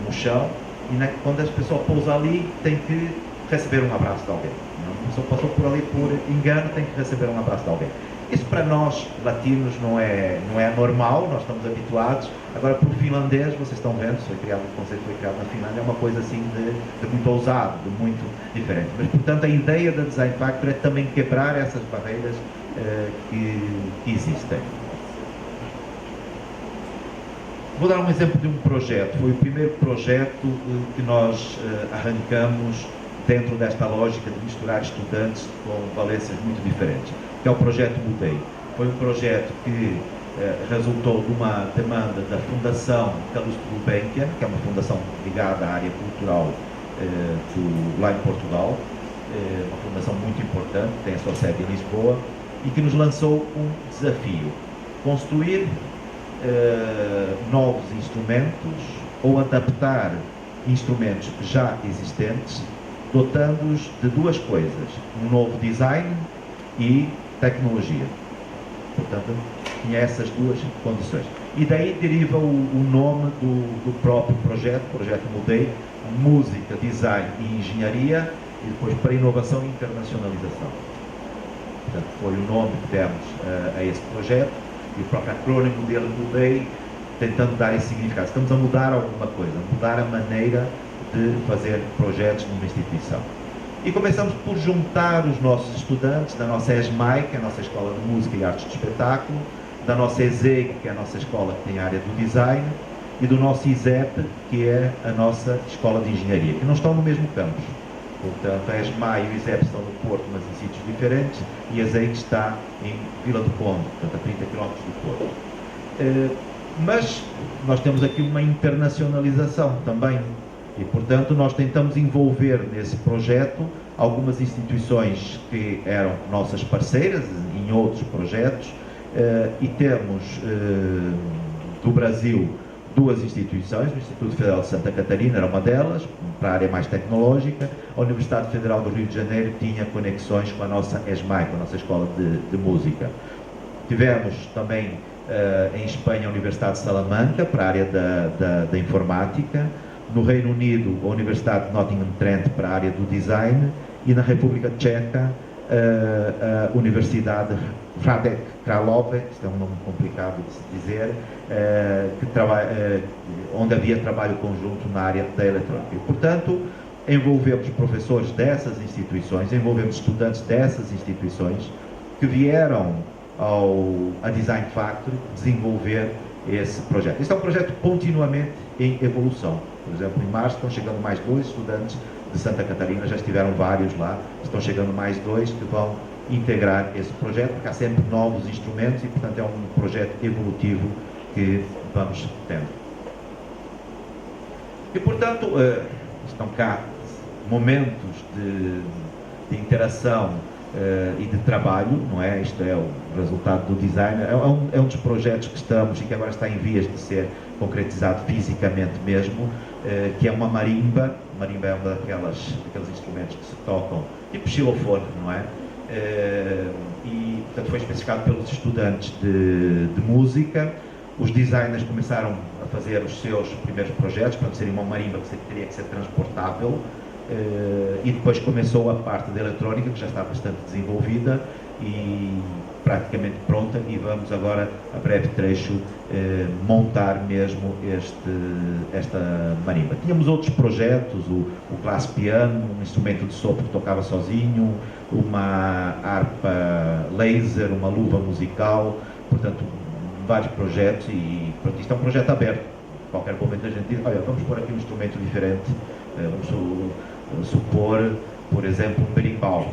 no chão, e quando a pessoa pousa ali, tem que receber um abraço de alguém. A pessoa passou por ali por engano, tem que receber um abraço de alguém. Isso para nós, latinos, não é normal, nós estamos habituados. Agora, para o finlandês, vocês estão vendo, o conceito foi criado na Finlândia, é uma coisa assim de muito ousado, de muito diferente. Mas, portanto, a ideia da Design Factory é também quebrar essas barreiras que existem. Vou dar um exemplo de um projeto. Foi o primeiro projeto que nós arrancamos dentro desta lógica de misturar estudantes com valências muito diferentes, que é o projeto Mudei. Foi um projeto que resultou de uma demanda da Fundação Calouste Gulbenkian, que é uma fundação ligada à área cultural lá em Portugal, uma fundação muito importante, tem a sua sede em Lisboa, e que nos lançou um desafio: construir novos instrumentos ou adaptar instrumentos já existentes, dotando-os de duas coisas: um novo design e tecnologia. Portanto, tinha essas duas condições. E daí deriva o nome do próprio projeto Mudei: música, design e engenharia, e depois para inovação e internacionalização. Portanto, foi o nome que demos a esse projeto, e o próprio acrônimo dele, Mudei, tentando dar esse significado. Estamos a mudar alguma coisa, mudar a maneira de fazer projetos numa instituição. E começamos por juntar os nossos estudantes da nossa ESMAI, que é a nossa Escola de Música e Artes de Espetáculo, da nossa ESEG, que é a nossa escola que tem a área do design, e do nosso ISEP, que é a nossa Escola de Engenharia, que não estão no mesmo campus. Portanto, a ESMAI e o ISEP estão no Porto, mas em sítios diferentes, e a ESEG está em Vila do Conde, portanto, a 30 km do Porto. Mas nós temos aqui uma internacionalização também, e, portanto, nós tentamos envolver nesse projeto algumas instituições que eram nossas parceiras em outros projetos, e temos do Brasil duas instituições. O Instituto Federal de Santa Catarina era uma delas, para a área mais tecnológica. A Universidade Federal do Rio de Janeiro tinha conexões com a nossa ESMAI, com a nossa Escola de Música. Tivemos também em Espanha a Universidade de Salamanca, para a área da informática. No Reino Unido, a Universidade de Nottingham-Trent, para a área do design. E na República Tcheca, a Universidade Hradec Králové, isto é um nome complicado de se dizer, onde havia trabalho conjunto na área da eletrónica. E, portanto, envolvemos professores dessas instituições, envolvemos estudantes dessas instituições que vieram a Design Factory desenvolver esse projeto. Este é um projeto continuamente em evolução. Por exemplo, em março estão chegando mais 2 estudantes de Santa Catarina, já estiveram vários lá, estão chegando mais 2 que vão integrar esse projeto, porque há sempre novos instrumentos e, portanto, é um projeto evolutivo que vamos tendo. E, portanto, estão cá momentos de interação e de trabalho, não é? Isto é o resultado do design. É um dos projetos que estamos e que agora está em vias de ser concretizado fisicamente mesmo, que é uma marimba. Marimba é uma daqueles instrumentos que se tocam, tipo xilofone, não é? E, portanto, foi especificado pelos estudantes de música. Os designers começaram a fazer os seus primeiros projetos, para seria uma marimba que teria que ser transportável. E depois começou a parte da eletrónica, que já está bastante desenvolvida e praticamente pronta, e vamos agora, a breve trecho, montar mesmo esta marimba. Tínhamos outros projetos, o classe piano, um instrumento de sopro que tocava sozinho, uma harpa laser, uma luva musical, portanto, vários projetos, e pronto, isto é um projeto aberto. A qualquer momento a gente diz: olha, vamos pôr aqui um instrumento diferente, vamos supor, por exemplo, um berimbau.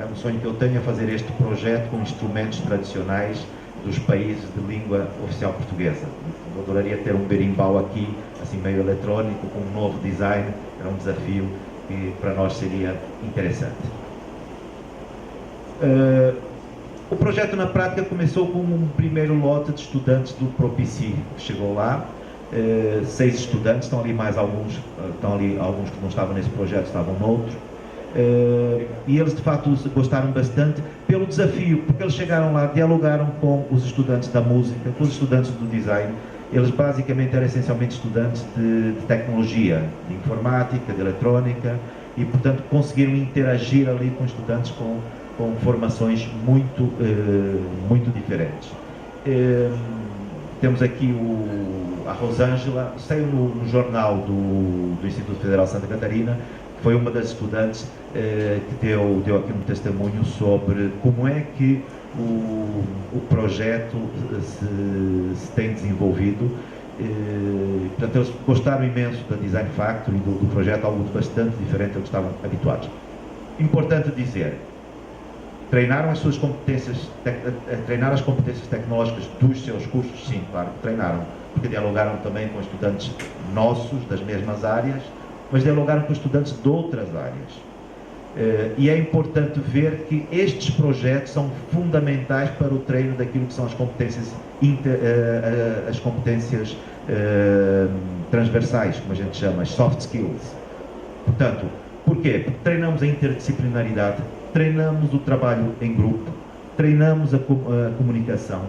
É um sonho que eu tenho, a fazer este projeto com instrumentos tradicionais dos países de língua oficial portuguesa. Eu adoraria ter um berimbau aqui, assim meio eletrónico, com um novo design. Era um desafio que para nós seria interessante. O projeto na prática começou com um primeiro lote de estudantes do Propici, que chegou lá. 6 estudantes, estão ali mais alguns, alguns que não estavam nesse projeto, estavam noutros. E eles de facto gostaram bastante pelo desafio, porque eles chegaram lá, dialogaram com os estudantes da música, com os estudantes do design. Eles basicamente eram essencialmente estudantes de tecnologia, de informática, de eletrónica, e portanto conseguiram interagir ali com estudantes com com formações muito diferentes. Temos aqui a Rosângela, saiu no jornal do Instituto Federal de Santa Catarina, que foi uma das estudantes que deu aqui um testemunho sobre como é que o projeto se tem desenvolvido. Portanto, eles gostaram imenso da Design Factory, do projeto, algo bastante diferente do que estavam habituados. Importante dizer, treinaram as suas competências, treinar as competências tecnológicas dos seus cursos? Sim, claro que treinaram, porque dialogaram também com estudantes nossos, das mesmas áreas, mas dialogaram com estudantes de outras áreas. E é importante ver que estes projetos são fundamentais para o treino daquilo que são as competências, transversais, como a gente chama, as soft skills. Portanto, porquê? Porque treinamos a interdisciplinaridade, treinamos o trabalho em grupo, treinamos a comunicação,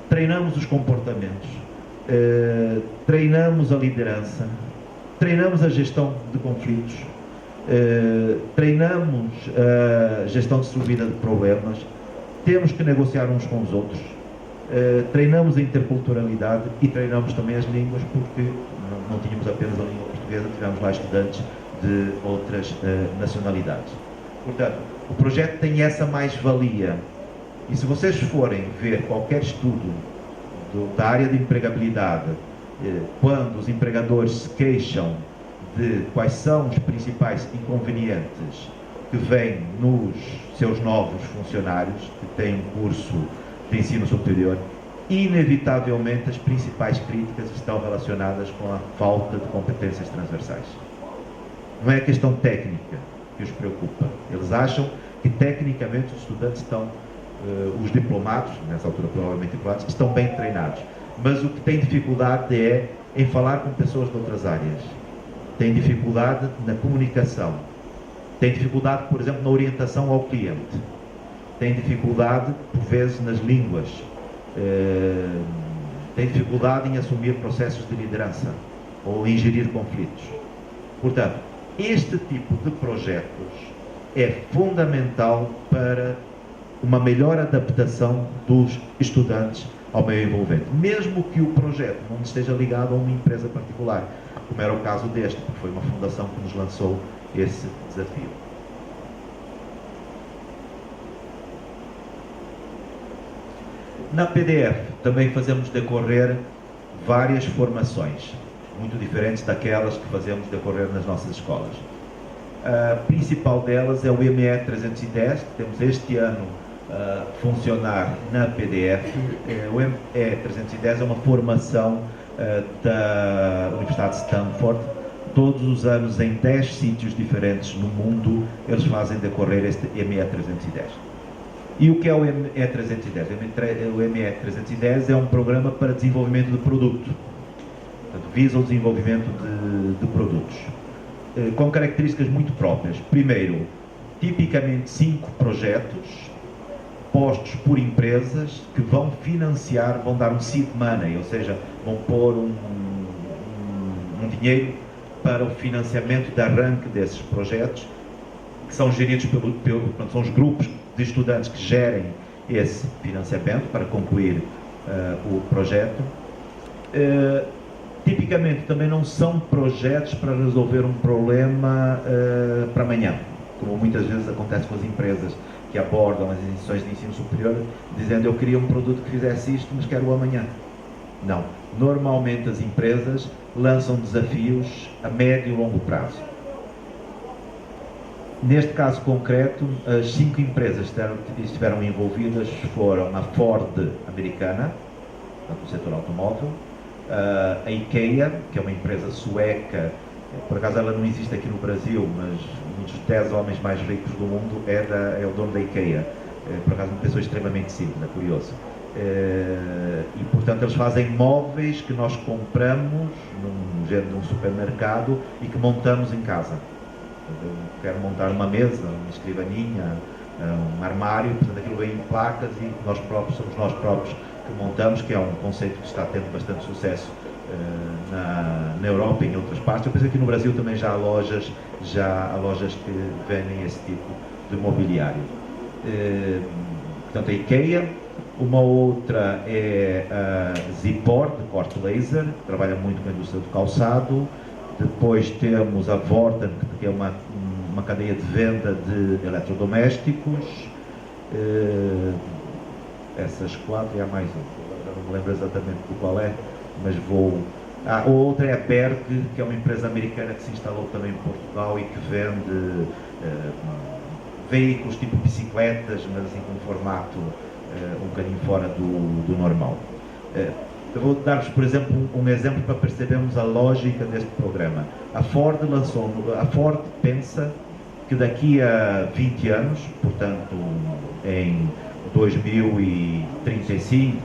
treinamos os comportamentos, treinamos a liderança, treinamos a gestão de conflitos, treinamos a gestão distribuída de problemas, temos que negociar uns com os outros, treinamos a interculturalidade e treinamos também as línguas, porque não tínhamos apenas a língua portuguesa, tivemos lá estudantes de outras nacionalidades. Portanto, o projeto tem essa mais-valia. E se vocês forem ver qualquer estudo da área de empregabilidade, quando os empregadores se queixam de quais são os principais inconvenientes que vêm nos seus novos funcionários que têm um curso de ensino superior, inevitavelmente as principais críticas estão relacionadas com a falta de competências transversais. Não é a questão técnica que os preocupa. Eles acham que tecnicamente os estudantes estão, os diplomados, nessa altura provavelmente diplomados, estão bem treinados. Mas o que tem dificuldade é em falar com pessoas de outras áreas. Tem dificuldade na comunicação. Tem dificuldade, por exemplo, na orientação ao cliente. Tem dificuldade, por vezes, nas línguas. Tem dificuldade em assumir processos de liderança ou em gerir conflitos. Portanto, este tipo de projetos é fundamental para uma melhor adaptação dos estudantes ao meio envolvente, mesmo que o projeto não esteja ligado a uma empresa particular, como era o caso deste, porque foi uma fundação que nos lançou esse desafio. Na PDF também fazemos decorrer várias formações, muito diferentes daquelas que fazemos decorrer nas nossas escolas. A principal delas é o ME 310, que temos este ano a funcionar na PDF. O ME 310 é uma formação da Universidade de Stanford. Todos os anos, em 10 sítios diferentes no mundo, eles fazem decorrer este ME 310. E o que é o ME 310? O ME 310 é um programa para desenvolvimento de produto. Portanto, visa o desenvolvimento de produtos, com características muito próprias. Primeiro, tipicamente 5 projetos postos por empresas que vão financiar, vão dar um seed money, ou seja, vão pôr um dinheiro para o financiamento de arranque desses projetos, que são geridos portanto, são os grupos de estudantes que gerem esse financiamento para concluir o projeto. Tipicamente também não são projetos para resolver um problema para amanhã, como muitas vezes acontece com as empresas que abordam as instituições de ensino superior dizendo: eu queria um produto que fizesse isto, mas quero amanhã. Não. Normalmente as empresas lançam desafios a médio e longo prazo. Neste caso concreto, as 5 empresas que estiveram envolvidas foram a Ford americana, do setor automóvel, a IKEA, que é uma empresa sueca, por acaso ela não existe aqui no Brasil, mas um dos 10 homens mais ricos do mundo é o dono da IKEA. Por acaso uma pessoa extremamente simples, é curioso. E portanto eles fazem móveis que nós compramos num género de um supermercado e que montamos em casa. Eu quero montar uma mesa, uma escrivaninha, um armário, portanto aquilo vem em placas e nós próprios somos nós próprios que montamos, que é um conceito que está tendo bastante sucesso na Europa e em outras partes. Eu penso que aqui no Brasil também já há lojas que vendem esse tipo de mobiliário. portanto a IKEA. Uma outra é a Zipor, de corte laser, que trabalha muito com a indústria do calçado. Depois temos a Vorten, que é uma cadeia de venda de eletrodomésticos. Essas quatro, e há mais um, não me lembro exatamente do qual é, mas vou... outra é a Berg, que é uma empresa americana que se instalou também em Portugal e que vende veículos tipo bicicletas, mas assim com um formato um bocadinho fora do normal. Eu vou dar-vos, por exemplo, um exemplo para percebermos a lógica deste programa. A Ford pensa que daqui a 20 anos, portanto em 2035,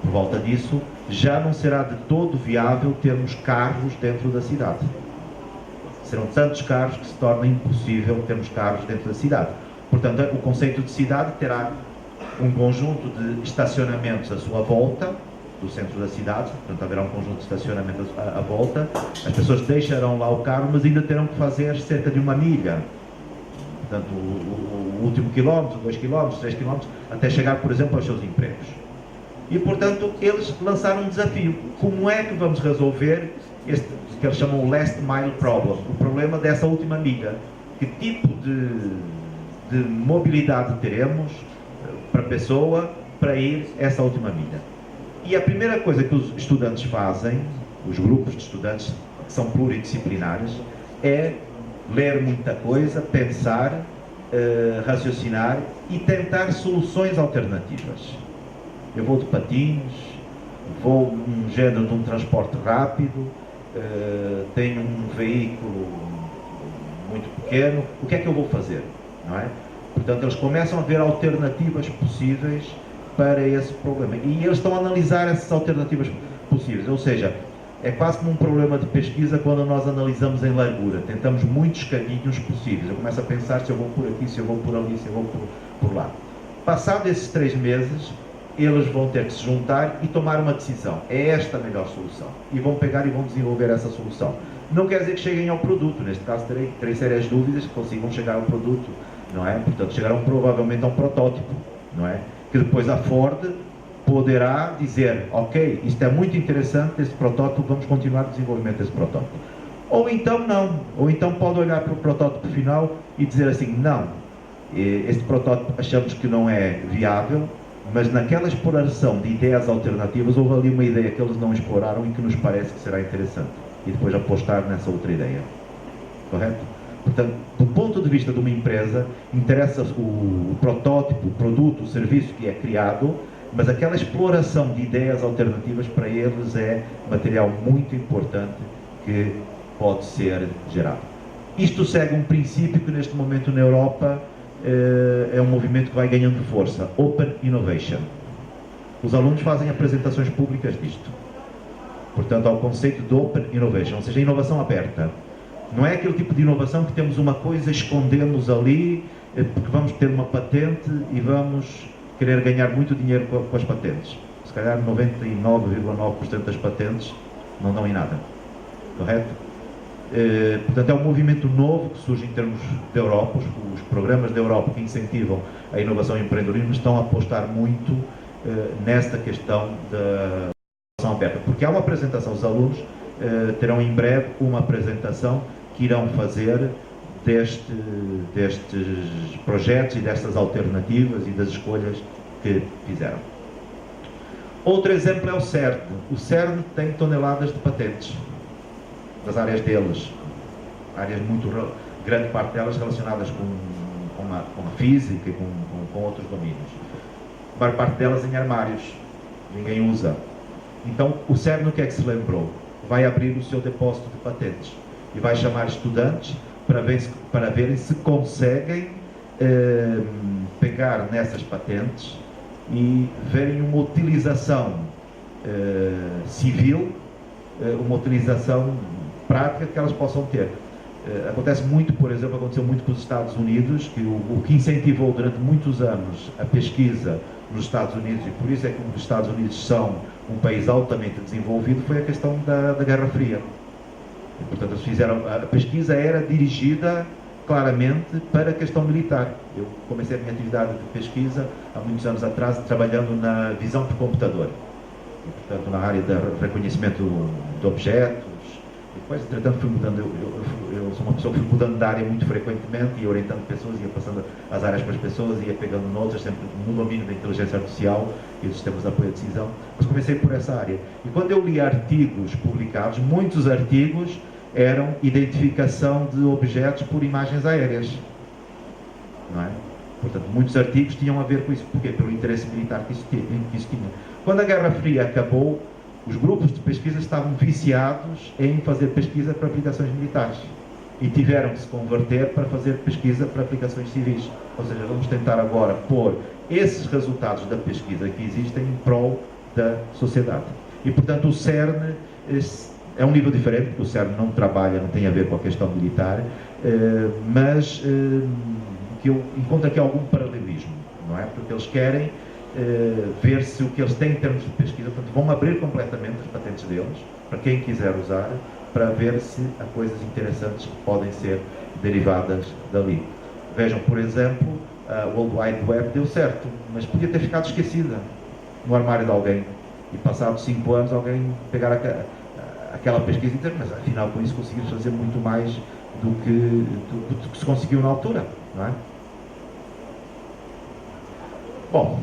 por volta disso, já não será de todo viável termos carros dentro da cidade. Serão tantos carros que se torna impossível termos carros dentro da cidade. Portanto, o conceito de cidade terá um conjunto de estacionamentos à sua volta, do centro da cidade, portanto haverá um conjunto de estacionamentos à volta, as pessoas deixarão lá o carro, mas ainda terão que fazer cerca de 1 milha, portanto o último quilómetro, 2 quilómetros, 3 quilómetros, até chegar, por exemplo, aos seus empregos. E, portanto, eles lançaram um desafio. Como é que vamos resolver este, que eles chamam o last mile problem, o problema dessa última milha? Que tipo de mobilidade teremos para a pessoa para ir essa última milha? E a primeira coisa que os estudantes fazem, os grupos de estudantes que são pluridisciplinares, é ler muita coisa, pensar, raciocinar e tentar soluções alternativas. Eu vou de patins, vou um género de um transporte rápido, tenho um veículo muito pequeno, o que é que eu vou fazer? Não é? Portanto, eles começam a ver alternativas possíveis para esse problema. E eles estão a analisar essas alternativas possíveis. Ou seja, é quase como um problema de pesquisa quando nós analisamos em largura. Tentamos muitos caminhos possíveis. Eu começo a pensar se eu vou por aqui, se eu vou por ali, se eu vou por lá. Passado esses 3 meses, eles vão ter que se juntar e tomar uma decisão. É esta a melhor solução. E vão pegar e vão desenvolver essa solução. Não quer dizer que cheguem ao produto. Neste caso, terei sérias dúvidas que consigam chegar ao produto. Não é? Portanto, chegarão provavelmente a um protótipo. Não é? Que depois a Ford poderá dizer, ok, isto é muito interessante, este protótipo, vamos continuar o desenvolvimento desse protótipo. Ou então não. Ou então pode olhar para o protótipo final e dizer assim, não, este protótipo achamos que não é viável, mas naquela exploração de ideias alternativas houve ali uma ideia que eles não exploraram e que nos parece que será interessante. E depois apostar nessa outra ideia. Correto? Portanto, do ponto de vista de uma empresa, interessa o protótipo, o produto, o serviço que é criado, mas aquela exploração de ideias alternativas para eles é material muito importante que pode ser gerado. Isto segue um princípio que neste momento na Europa é um movimento que vai ganhando força, Open Innovation. Os alunos fazem apresentações públicas disto. Portanto, ao conceito de Open Innovation, ou seja, inovação aberta. Não é aquele tipo de inovação que temos uma coisa, escondemos ali, porque vamos ter uma patente e vamos querer ganhar muito dinheiro com as patentes. Se calhar 99,9% das patentes não dão em nada. Correto? Portanto, é um movimento novo que surge em termos da Europa. Os programas da Europa que incentivam a inovação e o empreendedorismo estão a apostar muito nesta questão da inovação aberta. Porque há uma apresentação, os alunos terão em breve uma apresentação que irão fazer destes projetos e destas alternativas e das escolhas que fizeram. Outro exemplo é o CERN. O CERN tem toneladas de patentes das áreas deles, áreas muito, grande parte delas relacionadas com a física e com outros domínios. A maior parte delas em armários, ninguém usa. Então o CERN o que é que se lembrou? Vai abrir o seu depósito de patentes e vai chamar estudantes para verem se conseguem pegar nessas patentes e verem uma utilização civil, uma utilização prática que elas possam ter. Acontece muito, por exemplo, aconteceu muito com os Estados Unidos, que o que incentivou durante muitos anos a pesquisa nos Estados Unidos, e por isso é que os Estados Unidos são um país altamente desenvolvido, foi a questão da Guerra Fria. E, portanto, eles fizeram, a pesquisa era dirigida claramente para a questão militar. Eu comecei a minha atividade de pesquisa há muitos anos atrás, trabalhando na visão por computador, e, portanto, na área de reconhecimento de objetos. E depois, entretanto, fui mudando. Eu sou uma pessoa que fui mudando de área muito frequentemente, ia orientando pessoas, ia passando as áreas para as pessoas, ia pegando notas, sempre no domínio da inteligência artificial e dos sistemas de apoio à decisão. Mas comecei por essa área. E quando eu li artigos publicados, muitos artigos eram identificação de objetos por imagens aéreas. Não é? Portanto, muitos artigos tinham a ver com isso. Porquê? Pelo interesse militar que isso tinha. Quando a Guerra Fria acabou, os grupos de pesquisa estavam viciados em fazer pesquisa para aplicações militares e tiveram que se converter para fazer pesquisa para aplicações civis. Ou seja, vamos tentar agora pôr esses resultados da pesquisa que existem em prol da sociedade. E, portanto, o CERN é um nível diferente, porque o CERN não trabalha, não tem a ver com a questão militar, mas que eu encontro aqui algum paralelismo, não é? Porque eles querem ver se o que eles têm em termos de pesquisa, portanto, vão abrir completamente as patentes deles, para quem quiser usar, para ver se há coisas interessantes que podem ser derivadas dali. Vejam, por exemplo, a World Wide Web deu certo, mas podia ter ficado esquecida no armário de alguém, e passados 5 anos alguém pegar aquela pesquisa e dizer, mas afinal com isso conseguimos fazer muito mais do que se conseguiu na altura, não é? Bom,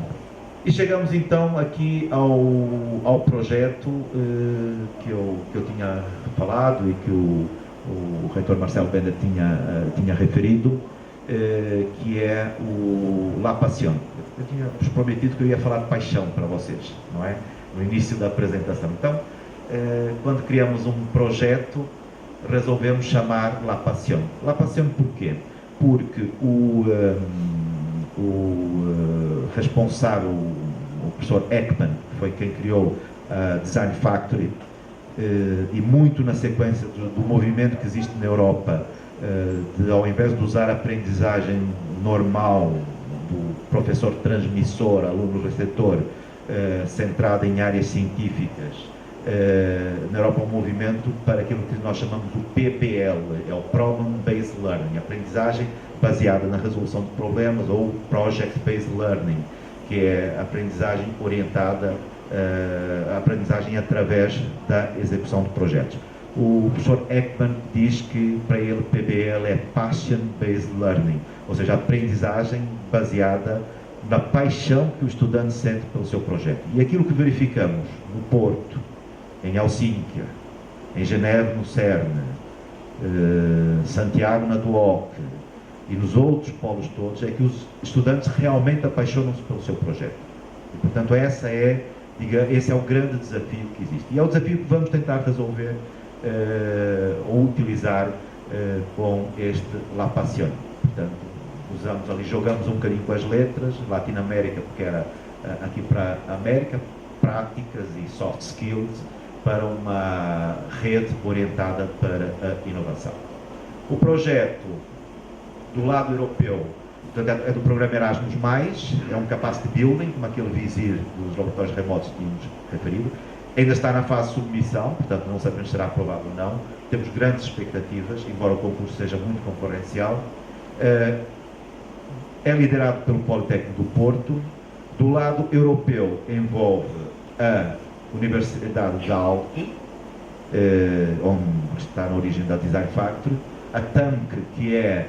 e chegamos então aqui ao projeto que eu tinha falado e que o reitor Marcelo Bender tinha referido, que é o La Passion. Eu tinha vos prometido que eu ia falar de paixão para vocês, não é? No início da apresentação. Então, quando criamos um projeto, resolvemos chamar La Passion. La Passion por quê? Porque o responsável, o professor Ekman, que foi quem criou a Design Factory, e muito na sequência do movimento que existe na Europa, ao invés de usar a aprendizagem normal do professor transmissor, aluno-receptor, centrada em áreas científicas, na Europa, um movimento para aquilo que nós chamamos do PBL, é o Problem Based Learning, aprendizagem baseada na resolução de problemas, ou Project Based Learning, que é a aprendizagem orientada, a aprendizagem através da execução de projetos. O professor Ekman diz que para ele PBL é Passion Based Learning, ou seja, aprendizagem baseada na paixão que o estudante sente pelo seu projeto. E aquilo que verificamos no Porto, em Helsínquia, em Geneve no CERN, Santiago na DUOC e nos outros polos todos, é que os estudantes realmente apaixonam-se pelo seu projeto. E, portanto, esse é o grande desafio que existe. E é o desafio que vamos tentar resolver ou utilizar com este La Passion. Portanto, jogamos um bocadinho com as letras, Latinoamérica, porque era aqui para a América, práticas e soft skills, para uma rede orientada para a inovação. O projeto do lado europeu é do programa Erasmus+, é um capacity building, como aquele visir dos laboratórios remotos que tínhamos referido. Ainda está na fase de submissão, portanto não sabemos se será aprovado ou não. Temos grandes expectativas, embora o concurso seja muito concorrencial. É liderado pelo Politécnico do Porto. Do lado europeu envolve a Universidade de Aalto, onde está na origem da Design Factory, a TAMC, que é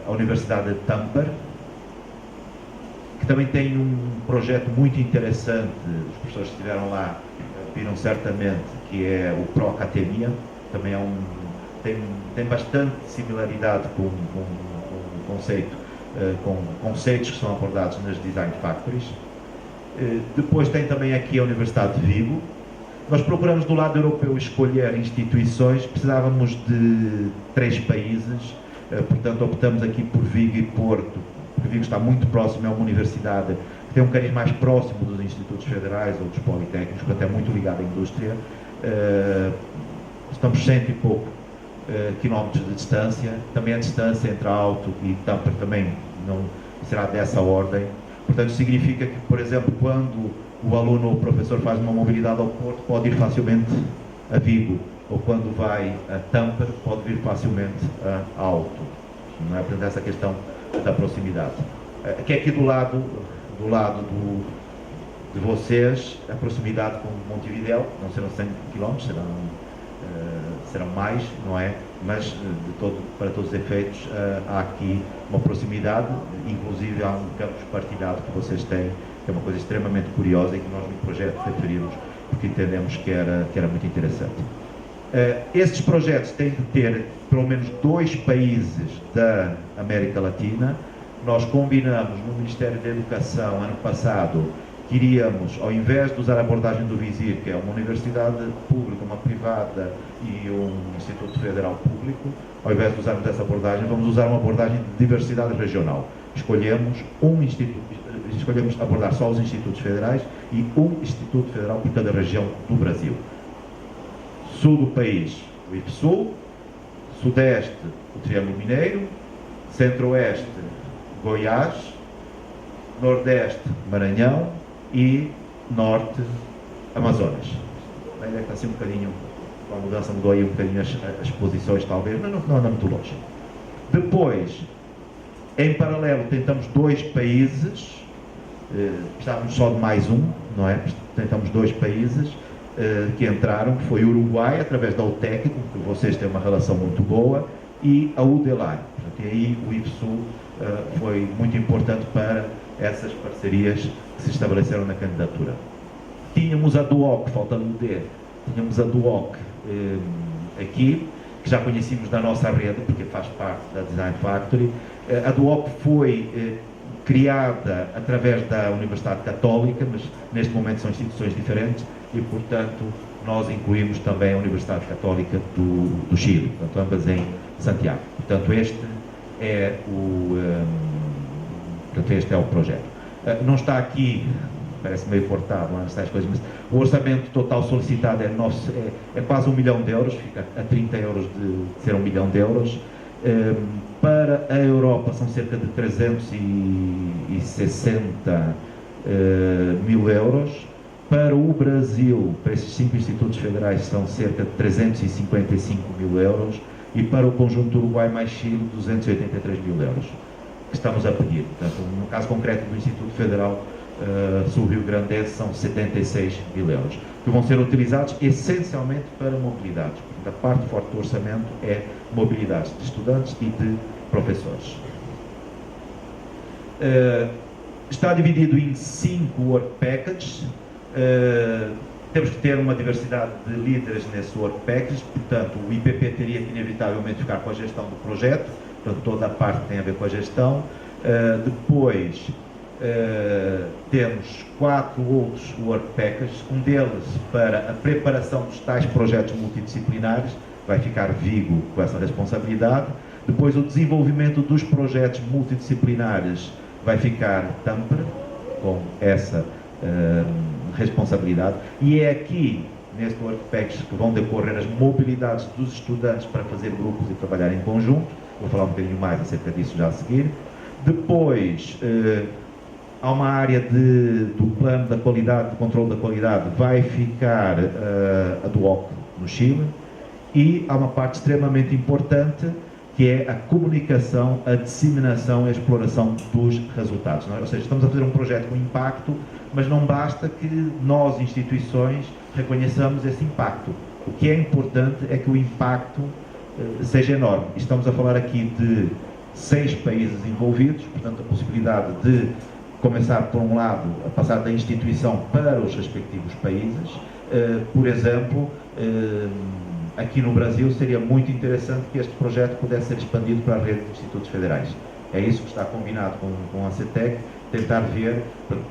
a Universidade de Tampere, que também tem um projeto muito interessante, os professores que estiveram lá viram certamente, que é o Pro Academia, também tem bastante similaridade com o conceito, com conceitos que são abordados nas Design Factories. Depois tem também aqui a Universidade de Vigo. Nós procuramos do lado europeu escolher instituições, precisávamos de 3 países, portanto optamos aqui por Vigo e Porto, porque Vigo está muito próximo, é uma universidade que tem um carinho mais próximo dos institutos federais ou dos politécnicos, portanto é muito ligado à indústria. Estamos 100 e pouco quilómetros de distância, também a distância entre Aalto e Tampere também não será dessa ordem. Portanto, significa que, por exemplo, quando o aluno ou o professor faz uma mobilidade ao Porto, pode ir facilmente a Vigo ou quando vai a Tampere, pode vir facilmente a Alto. Não é? Portanto, essa questão da proximidade. Que é aqui do lado de vocês, a proximidade com Montevidéu, não serão 100 km, serão mais, não é? Mas para todos os efeitos há aqui uma proximidade, inclusive há um campus partilhado que vocês têm, que é uma coisa extremamente curiosa e que nós no projeto referimos porque entendemos que era muito interessante. Estes projetos têm de ter pelo menos 2 países da América Latina. Nós combinamos no Ministério da Educação ano passado que iríamos, ao invés de usar a abordagem do Visir, que é uma universidade pública, uma privada e um Instituto Federal Público, ao invés de usarmos essa abordagem, vamos usar uma abordagem de diversidade regional. Escolhemos abordar só os institutos federais e um Instituto Federal por cada região do Brasil. Sul do país, o IFSUL, Sudeste, o Triângulo Mineiro, Centro-Oeste, Goiás, Nordeste, Maranhão e Norte, Amazonas. Ainda que está assim um bocadinho, com a mudança mudou aí um bocadinho as posições talvez, mas não anda muito longe. Depois, em paralelo, tentamos 2 países, precisávamos só de mais um, não é? Tentamos 2 países que entraram, que foi o Uruguai, através da UTEC, com que vocês têm uma relação muito boa, e a UDELAR. E aí o IFSUL foi muito importante para essas parcerias que se estabeleceram na candidatura. Tínhamos a DUOC, faltando o D, tínhamos a DUOC aqui, que já conhecíamos da nossa rede, porque faz parte da Design Factory. A DUOC foi criada através da Universidade Católica, mas neste momento são instituições diferentes e, portanto, nós incluímos também a Universidade Católica do Chile, portanto, ambas em Santiago. Portanto, este é o projeto. Não está aqui, parece meio cortado, não estas coisas, mas o orçamento total solicitado é quase 1 milhão de euros, fica a 30 euros de ser 1 milhão de euros. Para a Europa são cerca de 360 mil euros. Para o Brasil, para esses 5 institutos federais, são cerca de 355 mil euros. E para o conjunto Uruguai mais Chile, 283 mil euros, que estamos a pedir. Portanto, no caso concreto do Instituto Federal Sul Rio Grandense, são 76 mil euros, que vão ser utilizados essencialmente para mobilidades. Portanto, a parte forte do orçamento é mobilidades de estudantes e de professores. Está dividido em 5 work packages. Temos que ter uma diversidade de líderes nesse work package, portanto o IPP teria que inevitavelmente ficar com a gestão do projeto, portanto toda a parte tem a ver com a gestão. Depois temos 4 outros work packages, um deles para a preparação dos tais projetos multidisciplinares, vai ficar Vigo com essa responsabilidade. Depois o desenvolvimento dos projetos multidisciplinares vai ficar Tampere com essa responsabilidade, e é aqui neste work package que vão decorrer as mobilidades dos estudantes para fazer grupos e trabalhar em conjunto. Vou falar um bocadinho mais acerca disso já a seguir. Depois há uma área do plano da qualidade, de controle da qualidade, vai ficar a DUOC no Chile, e há uma parte extremamente importante que é a comunicação, a disseminação e a exploração dos resultados. Não é? Ou seja, estamos a fazer um projeto com impacto, mas não basta que nós, instituições, reconheçamos esse impacto. O que é importante é que o impacto seja enorme. Estamos a falar aqui de 6 países envolvidos, portanto, a possibilidade de começar, por um lado, a passar da instituição para os respectivos países. Por exemplo, aqui no Brasil seria muito interessante que este projeto pudesse ser expandido para a rede de institutos federais. É isso que está combinado com a CETEC, tentar ver,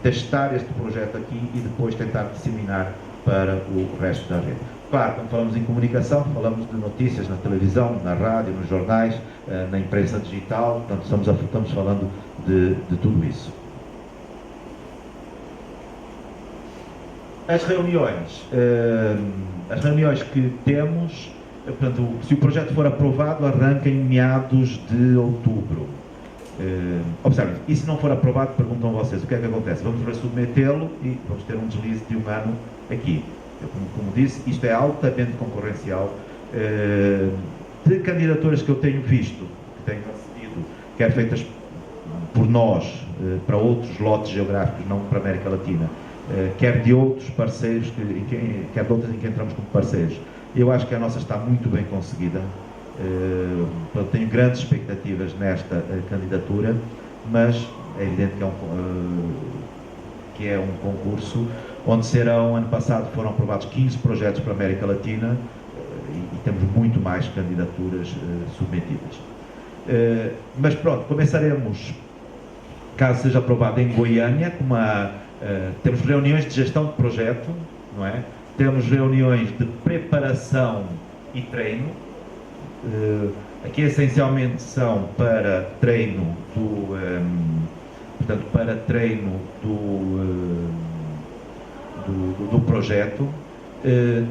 testar este projeto aqui e depois tentar disseminar para o resto da rede. Claro, quando falamos em comunicação, falamos de notícias na televisão, na rádio, nos jornais, na imprensa digital, portanto estamos falando de tudo isso. As reuniões que temos, portanto, se o projeto for aprovado, arranca em meados de outubro. Observem, e se não for aprovado, perguntam vocês, o que é que acontece? Vamos submetê-lo e vamos ter um deslize de 1 ano aqui. Como disse, isto é altamente concorrencial. De candidaturas que eu tenho visto, que tenho recebido, quer feitas por nós, para outros lotes geográficos, não para a América Latina, quer de outros parceiros, quer de outras em que entramos como parceiros, eu acho que a nossa está muito bem conseguida. Tenho grandes expectativas nesta candidatura, mas é evidente que é um concurso onde ano passado foram aprovados 15 projetos para a América Latina e temos muito mais candidaturas submetidas. Mas pronto, começaremos, caso seja aprovado, em Goiânia, temos reuniões de gestão de projeto, não é? Temos reuniões de preparação e treino. Aqui essencialmente são para treino do projeto.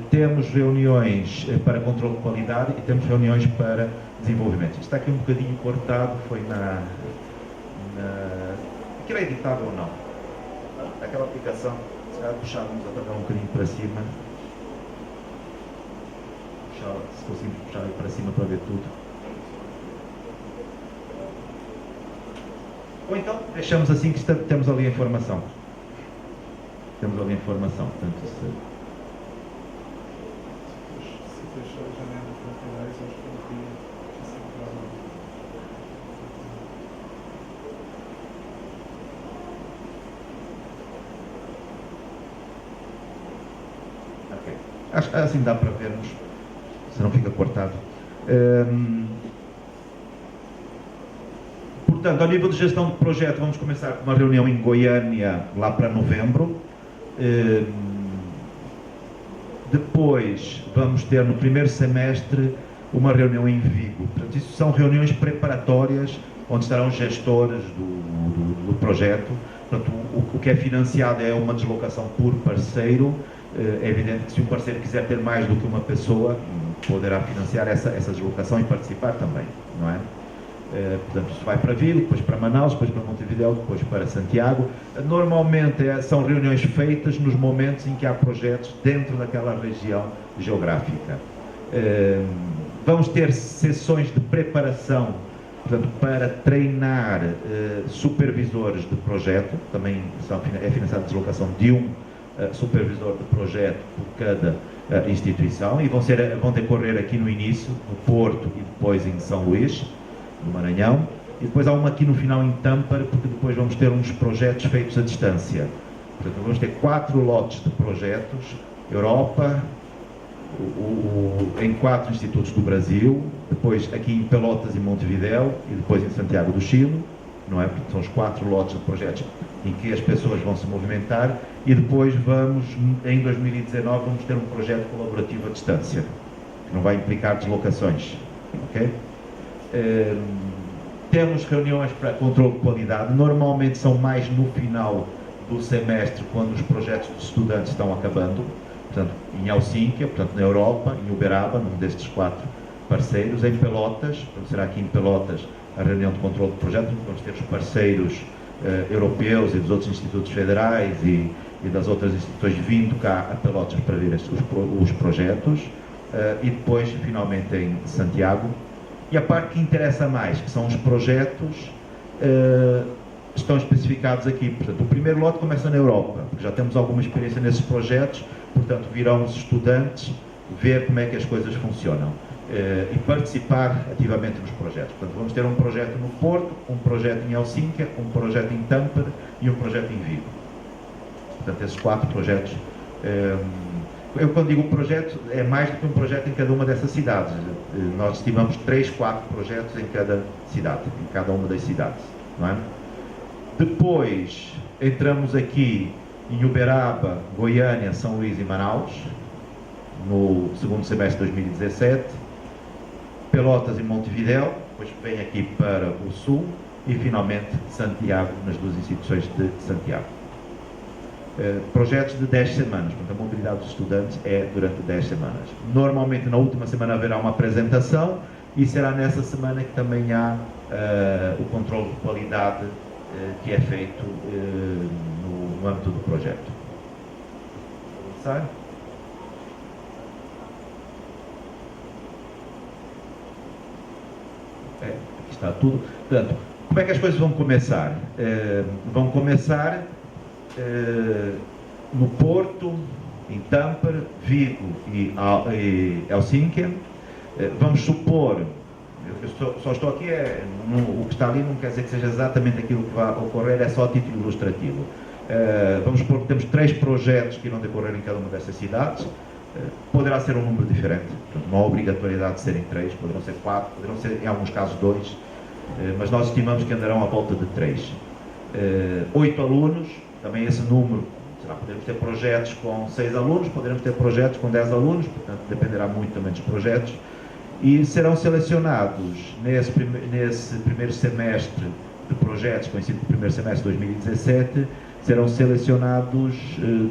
Temos reuniões para controle de qualidade e temos reuniões para desenvolvimento. Isto está aqui um bocadinho cortado, foi aquilo é editável ou não? Aquela aplicação, se calhar puxávamos até um bocadinho para cima. Se conseguimos puxar para cima para ver tudo. Ou então deixamos assim que temos ali a informação. Temos ali a informação. Portanto, se fechou a janela de laterais, acho que eu queria ok. Assim dá para vermos, se não fica cortado. Portanto, ao nível de gestão de projeto, vamos começar com uma reunião em Goiânia, lá para novembro. Depois, vamos ter no primeiro semestre uma reunião em Vigo. Portanto, isso são reuniões preparatórias, onde estarão gestores do projeto. Portanto, o que é financiado é uma deslocação por parceiro. É evidente que se um parceiro quiser ter mais do que uma pessoa, poderá financiar essa deslocação e participar também, não é? Portanto, isso vai para Vigo, depois para Manaus, depois para Montevideo, depois para Santiago. Normalmente são reuniões feitas nos momentos em que há projetos dentro daquela região geográfica. Vamos ter sessões de preparação, portanto, para treinar supervisores de projeto. Também é financiada a deslocação de um supervisor de projeto por cada instituição, e vão decorrer aqui no início, no Porto e depois em São Luís, no Maranhão, e depois há uma aqui no final em Tampere, porque depois vamos ter uns projetos feitos à distância. Portanto, vamos ter 4 lotes de projetos, Europa, em 4 institutos do Brasil, depois aqui em Pelotas e Montevideo, e depois em Santiago do Chile, não é? Porque são os 4 lotes de projetos em que as pessoas vão se movimentar, e depois em 2019, vamos ter um projeto colaborativo à distância, que não vai implicar deslocações, ok? Temos reuniões para controle de qualidade, normalmente são mais no final do semestre, quando os projetos dos estudantes estão acabando, portanto, em Helsínquia, portanto, na Europa, em Uberaba, num destes 4 parceiros, em Pelotas, portanto, será aqui em Pelotas a reunião de controle de projetos, onde vamos ter os parceiros europeus e dos outros institutos federais e das outras instituições vindo cá a Pelotas para ver os projetos, e depois, finalmente, em Santiago. E a parte que interessa mais, que são os projetos, estão especificados aqui. Portanto, o primeiro lote começa na Europa, porque já temos alguma experiência nesses projetos, portanto, virão os estudantes ver como é que as coisas funcionam e participar ativamente nos projetos. Portanto, vamos ter um projeto no Porto, um projeto em Helsínquia, um projeto em Tampere e um projeto em Vigo. Portanto, esses 4 projetos. Eu, quando digo projeto, é mais do que um projeto em cada uma dessas cidades. Nós estimamos 3, 4 projetos em cada cidade, em cada uma das cidades, não é? Depois, entramos aqui em Uberaba, Goiânia, São Luís e Manaus, no segundo semestre de 2017, Pelotas e Montevideo, depois vem aqui para o sul, e finalmente Santiago, nas 2 instituições de Santiago. Projetos de 10 semanas, portanto a mobilidade dos estudantes é durante 10 semanas. Normalmente na última semana haverá uma apresentação, e será nessa semana que também há o controle de qualidade que é feito no âmbito do projeto. Vou começar. Aqui está tudo. Portanto, como é que as coisas vão começar? Vão começar no Porto, em Tampere, Vigo e Helsinki. Vamos supor, eu só estou aqui, o que está ali não quer dizer que seja exatamente aquilo que vai ocorrer, é só a título ilustrativo. Vamos supor que temos 3 projetos que irão decorrer em cada uma dessas cidades. Poderá ser um número diferente, portanto, não há obrigatoriedade de serem 3, poderão ser 4, poderão ser em alguns casos 2, mas nós estimamos que andarão à volta de 3. 8 alunos, também esse número, poderemos ter projetos com 6 alunos, poderemos ter projetos com 10 alunos, portanto dependerá muito também dos projetos, e serão selecionados nesse primeiro semestre de projetos, coincide com o primeiro semestre de 2017, serão selecionados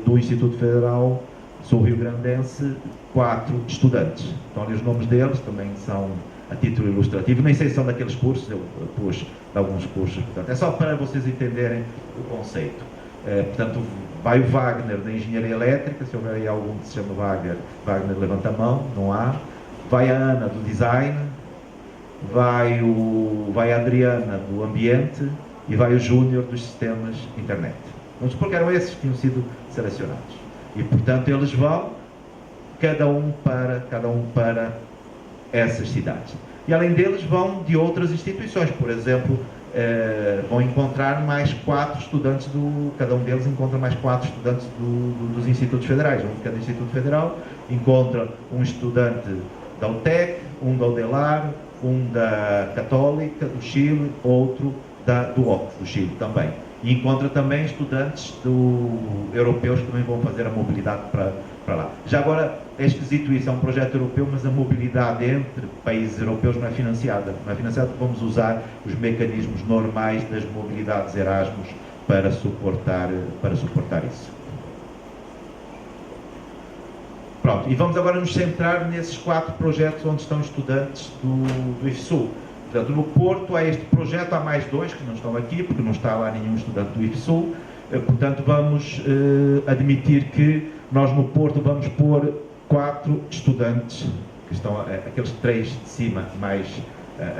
do Instituto Federal Sul-Rio-Grandense 4 estudantes. Então ali os nomes deles também são a título ilustrativo, nem sei se são daqueles cursos, eu pus de alguns cursos, portanto, é só para vocês entenderem o conceito. Portanto, vai o Wagner da Engenharia Elétrica, se houver aí algum que se chama Wagner levanta a mão, não há. Vai a Ana do Design, vai a Adriana do Ambiente e vai o Júnior dos Sistemas Internet. Vamos supor que eram esses que tinham sido selecionados. E, portanto, eles vão, cada um para essas cidades. E, além deles, vão de outras instituições. Por exemplo, vão encontrar mais 4 estudantes, cada um deles encontra mais 4 estudantes dos institutos federais. Um de cada instituto federal encontra um estudante da UTEC, um da UDELAR, um da Católica do Chile, outro do OC do Chile também. E encontra também estudantes europeus que também vão fazer a mobilidade para lá. Já agora, é esquisito isso, é um projeto europeu, mas a mobilidade entre países europeus não é financiada. Não é financiada porque vamos usar os mecanismos normais das mobilidades Erasmus para suportar isso. Pronto, e vamos agora nos centrar nesses 4 projetos onde estão estudantes do IFSU. Portanto, no Porto há este projeto, há mais 2 que não estão aqui, porque não está lá nenhum estudante do IFSU. Portanto, vamos admitir que nós no Porto vamos pôr 4 estudantes, que estão aqueles 3 de cima, mais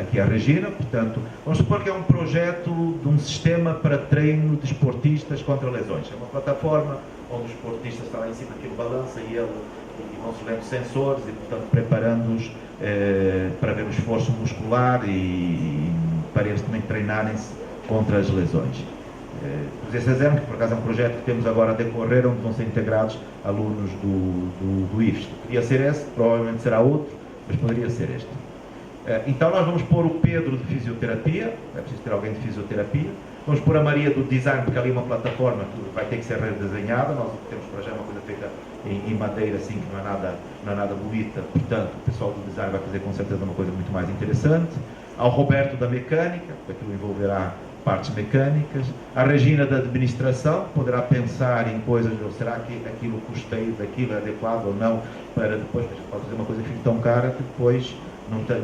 aqui a Regina. Portanto, vamos supor que é um projeto de um sistema para treino de esportistas contra lesões. É uma plataforma onde o esportista está lá em cima, aquilo balança e vão-se vendo sensores e, portanto, preparando-os para ver o esforço muscular e para eles também treinarem-se contra as lesões. Esse exemplo, que por acaso é um projeto que temos agora a decorrer, onde vão ser integrados alunos do IFES. Podia ser esse, provavelmente será outro, mas poderia ser este. Então nós vamos pôr o Pedro de Fisioterapia, é preciso ter alguém de Fisioterapia. Vamos pôr a Maria do Design, porque ali é uma plataforma que vai ter que ser redesenhada. Nós temos para já uma coisa feita em madeira, assim, que não é nada bonita. Portanto, o pessoal do Design vai fazer com certeza uma coisa muito mais interessante. Ao Roberto da Mecânica, porque aquilo envolverá partes mecânicas. A Regina da Administração poderá pensar em coisas, ou será que aquilo, o custeio daquilo é adequado ou não, para depois, pode fazer uma coisa que fique tão cara que depois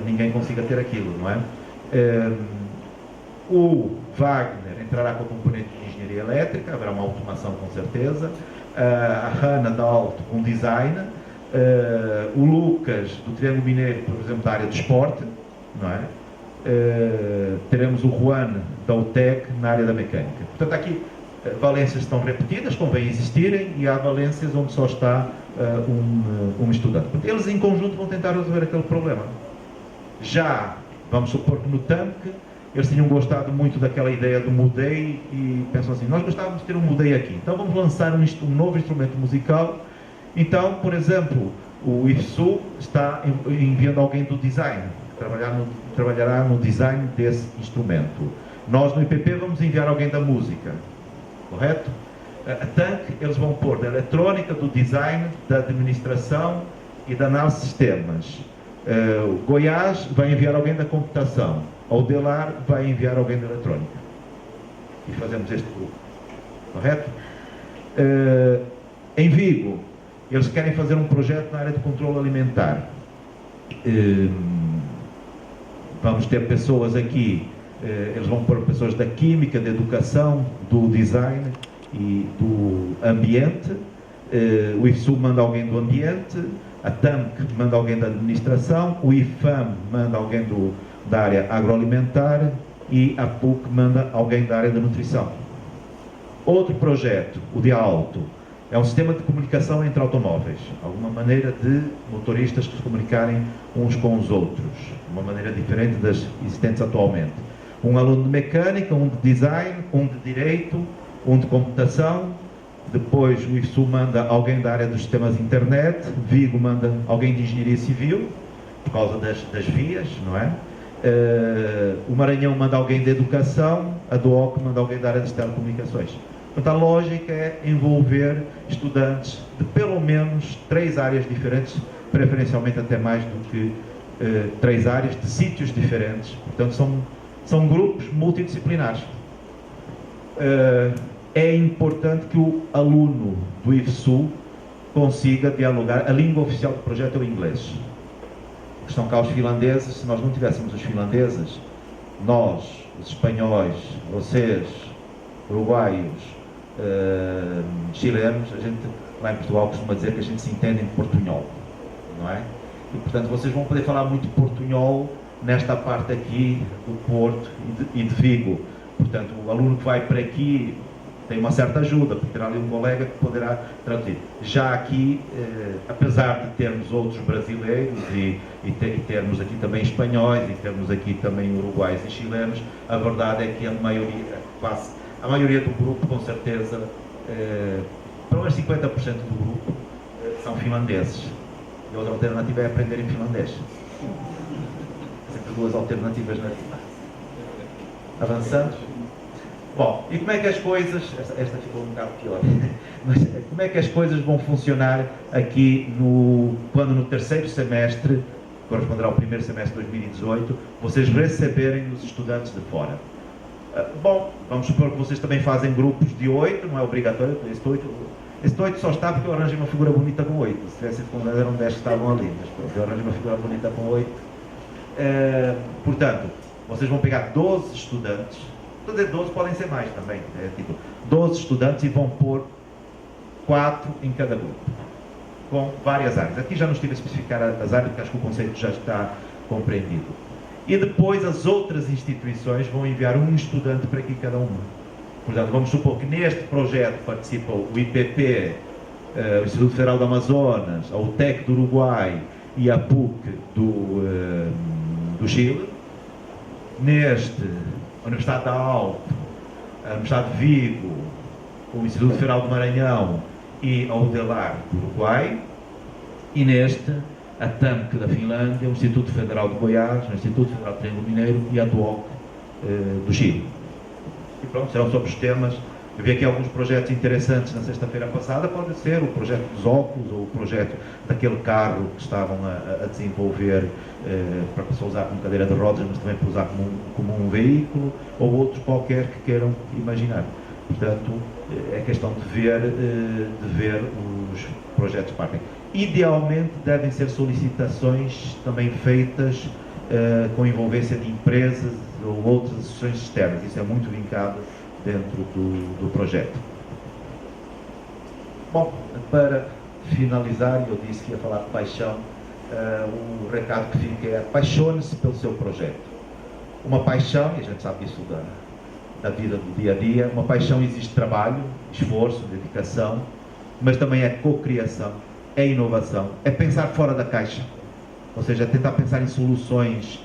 ninguém consiga ter aquilo, não é? O Wagner entrará com a componente de engenharia elétrica, haverá uma automação com certeza. A Hanna da Alto com design. O Lucas do Triângulo Mineiro, por exemplo, da área de esporte, não é? Teremos o Juan da UTEC na área da mecânica. Portanto, aqui valências estão repetidas, convém existirem, e há valências onde só está um estudante. Eles em conjunto vão tentar resolver aquele problema. Já, vamos supor que no tanque, eles tinham gostado muito daquela ideia do MUDEI e pensam assim, nós gostávamos de ter um MUDEI aqui, então vamos lançar um novo instrumento musical. Então, por exemplo, o IFSU está enviando alguém do design, que trabalhará no design desse instrumento. Nós no IPP vamos enviar alguém da música, correto? A TANC, eles vão pôr da eletrónica, do design, da administração e da análise de sistemas. O Goiás vai enviar alguém da computação. O Delar vai enviar alguém da eletrônica. E fazemos este grupo, correto? Em Vigo, eles querem fazer um projeto na área de controle alimentar. Vamos ter pessoas aqui, eles vão pôr pessoas da química, da educação, do design e do ambiente. O IFSU manda alguém do ambiente, a TAMC manda alguém da administração, o IFAM manda alguém do da área agroalimentar e a PUC manda alguém da área da nutrição. Outro projeto, o Dialto, é um sistema de comunicação entre automóveis, alguma maneira de motoristas se comunicarem uns com os outros, uma maneira diferente das existentes atualmente. Um aluno de mecânica, um de design, um de direito, um de computação, depois o IFSU manda alguém da área dos sistemas de internet, Vigo manda alguém de engenharia civil, por causa das vias, não é? O Maranhão manda alguém de educação, a DOC manda alguém da área das telecomunicações. Portanto, a lógica é envolver estudantes de pelo menos 3 áreas diferentes, preferencialmente até mais do que 3 áreas, de sítios diferentes. Portanto, são grupos multidisciplinares. É importante que o aluno do IFSU consiga dialogar. A língua oficial do projeto é o inglês. Estão cá os finlandeses. Se nós não tivéssemos os finlandeses, nós, os espanhóis, vocês, uruguaios, chilenos, a gente lá em Portugal costuma dizer que a gente se entende em portunhol, não é? E portanto vocês vão poder falar muito portunhol nesta parte aqui do Porto e de Vigo. Portanto, o aluno que vai para aqui tem uma certa ajuda, porque terá ali um colega que poderá traduzir. Já aqui, apesar de termos outros brasileiros e termos aqui também espanhóis e termos aqui também uruguaios e chilenos, a verdade é que a maioria do grupo, com certeza, pelo menos 50% do grupo, são finlandeses. E a outra alternativa é aprender em finlandês. Sempre 2 alternativas nativas. Avançando. Bom, e como é que as coisas... Esta ficou um bocado pior. Mas como é que as coisas vão funcionar aqui quando no terceiro semestre, corresponderá ao primeiro semestre de 2018, vocês receberem os estudantes de fora? Bom, vamos supor que vocês também fazem grupos de 8, não é obrigatório, este 8 só está porque eu arranjei uma figura bonita com 8. Se tivesse com 10 eram 10 que estavam ali, mas pronto, eu arranjei uma figura bonita com 8. Portanto, vocês vão pegar 12 estudantes, estou a dizer 12, podem ser mais também, 12 estudantes e vão pôr 4 em cada grupo, com várias áreas. Aqui já não estive a especificar as áreas, porque acho que o conceito já está compreendido. E depois as outras instituições vão enviar um estudante para aqui cada uma. Portanto, vamos supor que neste projeto participam o IPP, o Instituto Federal do Amazonas, a UTEC do Uruguai e a PUC do Chile. Neste, a Universidade da Alto, a Universidade de Vigo, o Instituto Federal do Maranhão e a UDELAR do Uruguai. E neste, a TAMC da Finlândia, o Instituto Federal de Goiás, o Instituto Federal do Triângulo Mineiro e a DOC do Chile. E pronto, serão sobre os temas. Eu vi aqui alguns projetos interessantes na sexta-feira passada. Pode ser o projeto dos óculos ou o projeto daquele carro que estavam a desenvolver para a pessoa usar como cadeira de rodas, mas também para usar como um veículo, ou outros qualquer que queiram imaginar. Portanto, é questão de ver os projetos partem. Idealmente devem ser solicitações também feitas com envolvência de empresas ou outras associações externas. Isso é muito vincado dentro do projeto. Bom, para finalizar, eu disse que ia falar de paixão. O recado que fica é: apaixone-se pelo seu projeto. Uma paixão, e a gente sabe isso da vida do dia a dia, uma paixão exige trabalho, esforço, dedicação, mas também é cocriação, é inovação, é pensar fora da caixa. Ou seja, é tentar pensar em soluções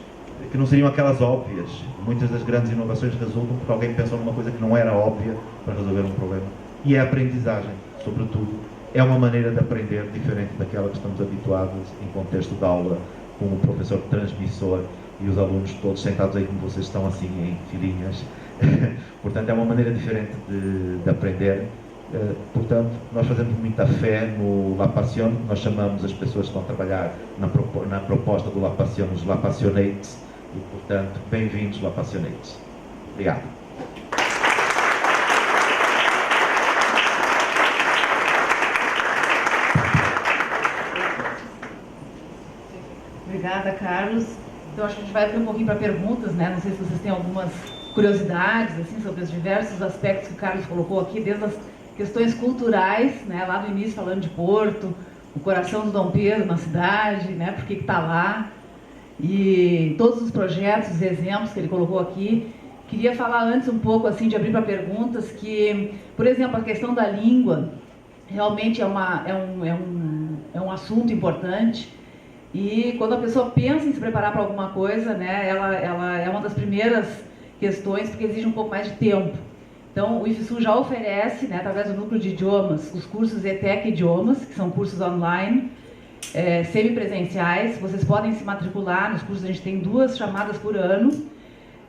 que não seriam aquelas óbvias. Muitas das grandes inovações resultam porque alguém pensou numa coisa que não era óbvia para resolver um problema. E é a aprendizagem, sobretudo. É uma maneira de aprender diferente daquela que estamos habituados em contexto de aula, com o professor transmissor e os alunos todos sentados aí como vocês estão, assim, em filinhas. Portanto, é uma maneira diferente de aprender. Portanto, nós fazemos muita fé no La Passion. Nós chamamos as pessoas que estão a trabalhar na proposta do La Passion os La Passionates. E, portanto, bem-vindos, La Passionates. Obrigado. Obrigada, Carlos. Então, acho que a gente vai abrir um pouquinho para perguntas, né? Não sei se vocês têm algumas curiosidades, assim, sobre os diversos aspectos que o Carlos colocou aqui, desde as questões culturais, né? Lá no início falando de Porto, o coração do Dom Pedro na cidade, né? Por que está lá? e todos os projetos, os exemplos que ele colocou aqui. Queria falar antes um pouco, assim, de abrir para perguntas, que, por exemplo, a questão da língua realmente é um assunto importante, e quando a pessoa pensa em se preparar para alguma coisa, né, ela é uma das primeiras questões, porque exige um pouco mais de tempo. Então, o IFSU já oferece, né, através do núcleo de idiomas, os cursos ETEC Idiomas, que são cursos online, semipresenciais. Vocês podem se matricular nos cursos, a gente tem 2 chamadas por ano,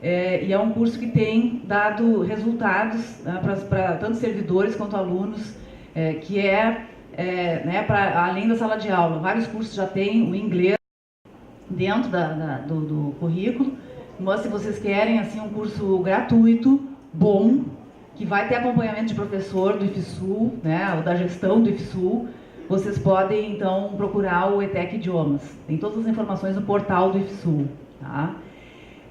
e é um curso que tem dado resultados, né, para tanto servidores quanto alunos, que né, além da sala de aula. Vários cursos já têm o inglês dentro do currículo, mas se vocês querem assim, um curso gratuito, bom, que vai ter acompanhamento de professor do IFSU, né, ou da gestão do IFSU, vocês podem então procurar o ETEC Idiomas. Tem todas as informações no portal do IFSU. Tá?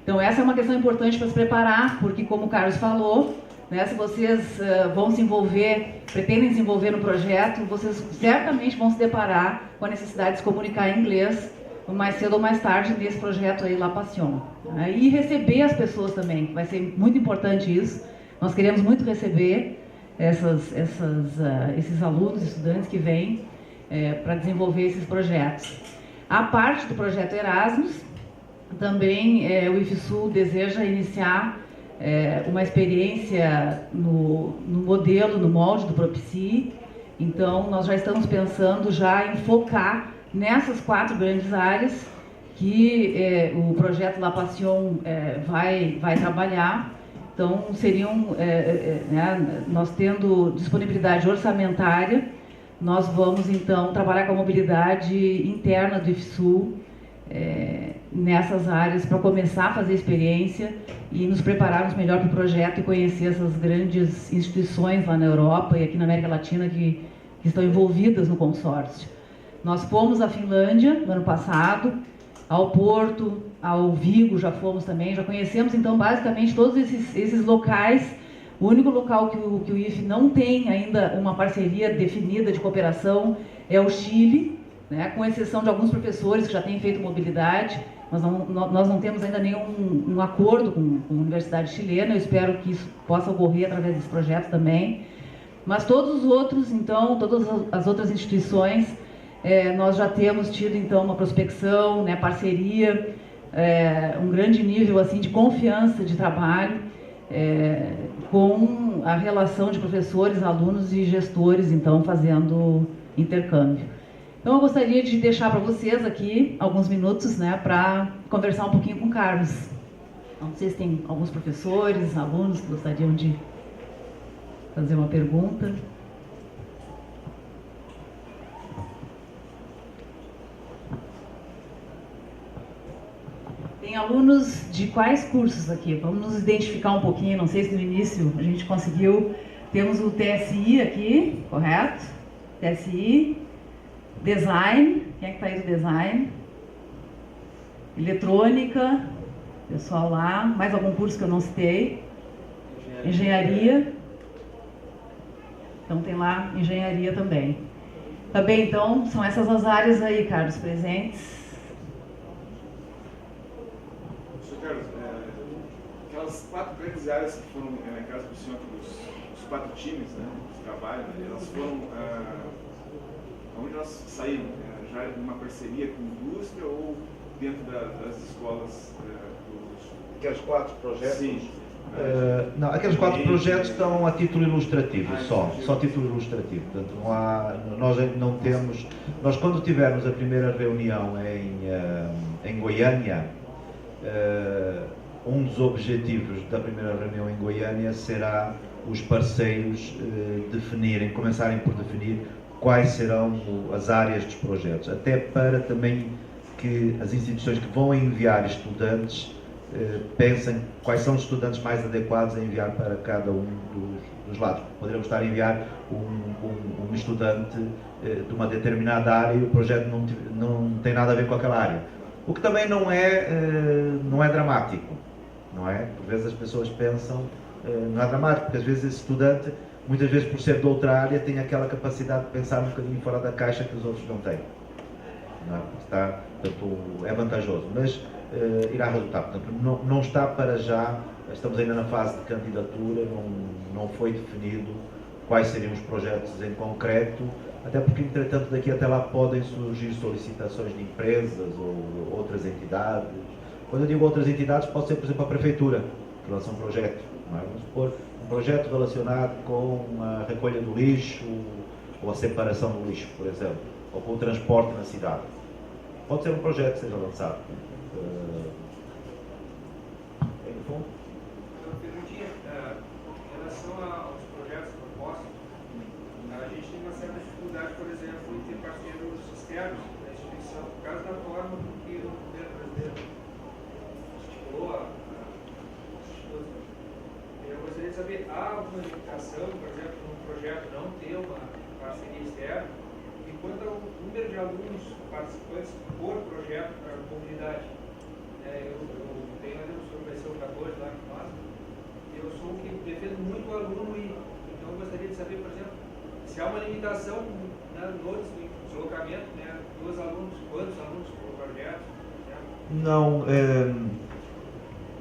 Então essa é uma questão importante para se preparar, porque como o Carlos falou, né, se vocês vão se envolver, pretendem se envolver no projeto, vocês certamente vão se deparar com a necessidade de se comunicar em inglês, mais cedo ou mais tarde, nesse projeto aí, La Passion. Né? E receber as pessoas também, vai ser muito importante isso. Nós queremos muito receber esses alunos, estudantes que vêm para desenvolver esses projetos. A parte do projeto Erasmus, também o IFSU deseja iniciar uma experiência no modelo, no molde do Propsi. Então, nós já estamos pensando já em focar nessas 4 grandes áreas que o projeto La Passion vai trabalhar. Então, seriam, né, nós tendo disponibilidade orçamentária, nós vamos, então, trabalhar com a mobilidade interna do IFSU, nessas áreas, para começar a fazer experiência e nos prepararmos melhor para o projeto e conhecer essas grandes instituições lá na Europa e aqui na América Latina que estão envolvidas no consórcio. Nós fomos à Finlândia no ano passado, ao Porto, ao Vigo já fomos também, já conhecemos então basicamente todos esses locais. O único local que o IF não tem ainda uma parceria definida de cooperação é o Chile, né, com exceção de alguns professores que já têm feito mobilidade. Nós não temos ainda nenhum acordo com a Universidade Chilena. Eu espero que isso possa ocorrer através desse projeto também. Mas todos os outros, então, todas as outras instituições, nós já temos tido então uma prospecção, né, parceria, um grande nível assim de confiança de trabalho, com a relação de professores, alunos e gestores, então, fazendo intercâmbio. Então, eu gostaria de deixar para vocês aqui alguns minutos, né, para conversar um pouquinho com o Carlos. Não sei se tem alguns professores, alunos que gostariam de fazer uma pergunta. Tem alunos de quais cursos aqui? Vamos nos identificar um pouquinho, não sei se no início a gente conseguiu. Temos o TSI aqui, correto? TSI. Design, quem é que está aí do design? Eletrônica, pessoal lá. Mais algum curso que eu não citei? Engenharia. Então tem lá engenharia também. Tá bem, então são essas as áreas aí, Carlos, presentes. Professor Carlos, aquelas 4 grandes áreas que foram, naquela discussão aqui dos 4 times, né, de trabalho, né, elas foram, onde elas saíram? Já uma parceria com a indústria ou dentro das escolas? Aqueles 4 projetos? Sim. Não, aqueles 4 projetos estão a título ilustrativo, só título ilustrativo. Portanto, nós não temos. Nós, quando tivermos a primeira reunião em Goiânia, um dos objetivos da primeira reunião em Goiânia será os parceiros começarem por definir quais serão as áreas dos projetos, até para também que as instituições que vão enviar estudantes pensem quais são os estudantes mais adequados a enviar para cada um dos lados. Poderemos estar a enviar um estudante de uma determinada área e o projeto não tem nada a ver com aquela área. O que também não é dramático, não é? Por vezes as pessoas pensam, não é dramático, porque às vezes esse estudante, muitas vezes por ser de outra área, tem aquela capacidade de pensar um bocadinho fora da caixa que os outros não têm. não é? Está, portanto, é vantajoso, mas irá resultar. Portanto, não está para já, estamos ainda na fase de candidatura, não foi definido quais seriam os projetos em concreto, até porque, entretanto, daqui até lá podem surgir solicitações de empresas ou outras entidades. Quando eu digo outras entidades, pode ser, por exemplo, a Prefeitura, que lança um projeto. Não é? Vamos supor, um projeto relacionado com a recolha do lixo, ou a separação do lixo, por exemplo, ou com o transporte na cidade. Pode ser um projeto que seja lançado. Em fundo? Uma perguntinha, em relação aos projetos propostos, a gente tem uma certa dificuldade, por exemplo, em ter parceiros externos da instituição, por causa da forma que o governo brasileiro estipulou a instituição. Eu gostaria de saber, há alguma limitação, por exemplo, no projeto não ter uma parceria externa, e quanto ao número de alunos participantes por projeto para a comunidade? Eu tenho ali o senhor vai ser o 14 lá que nós, eu sou o que defendo muito o aluno ir, então eu gostaria de saber, por exemplo, se há uma limitação, né, no deslocamento, né, dos alunos, quantos alunos por projeto? Né? Não,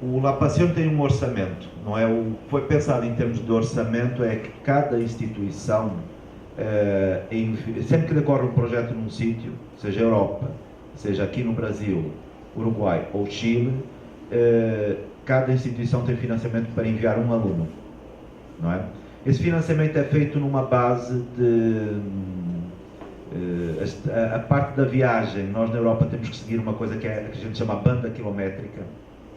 o La Pasión tem um orçamento, não é? Foi pensado em termos de orçamento, é que cada instituição, sempre que decorre um projeto num sítio, seja Europa, seja aqui no Brasil, Uruguai ou Chile, cada instituição tem financiamento para enviar um aluno, não é? Esse financiamento é feito numa base de... a parte da viagem, nós na Europa temos que seguir uma coisa que a gente chama banda quilométrica,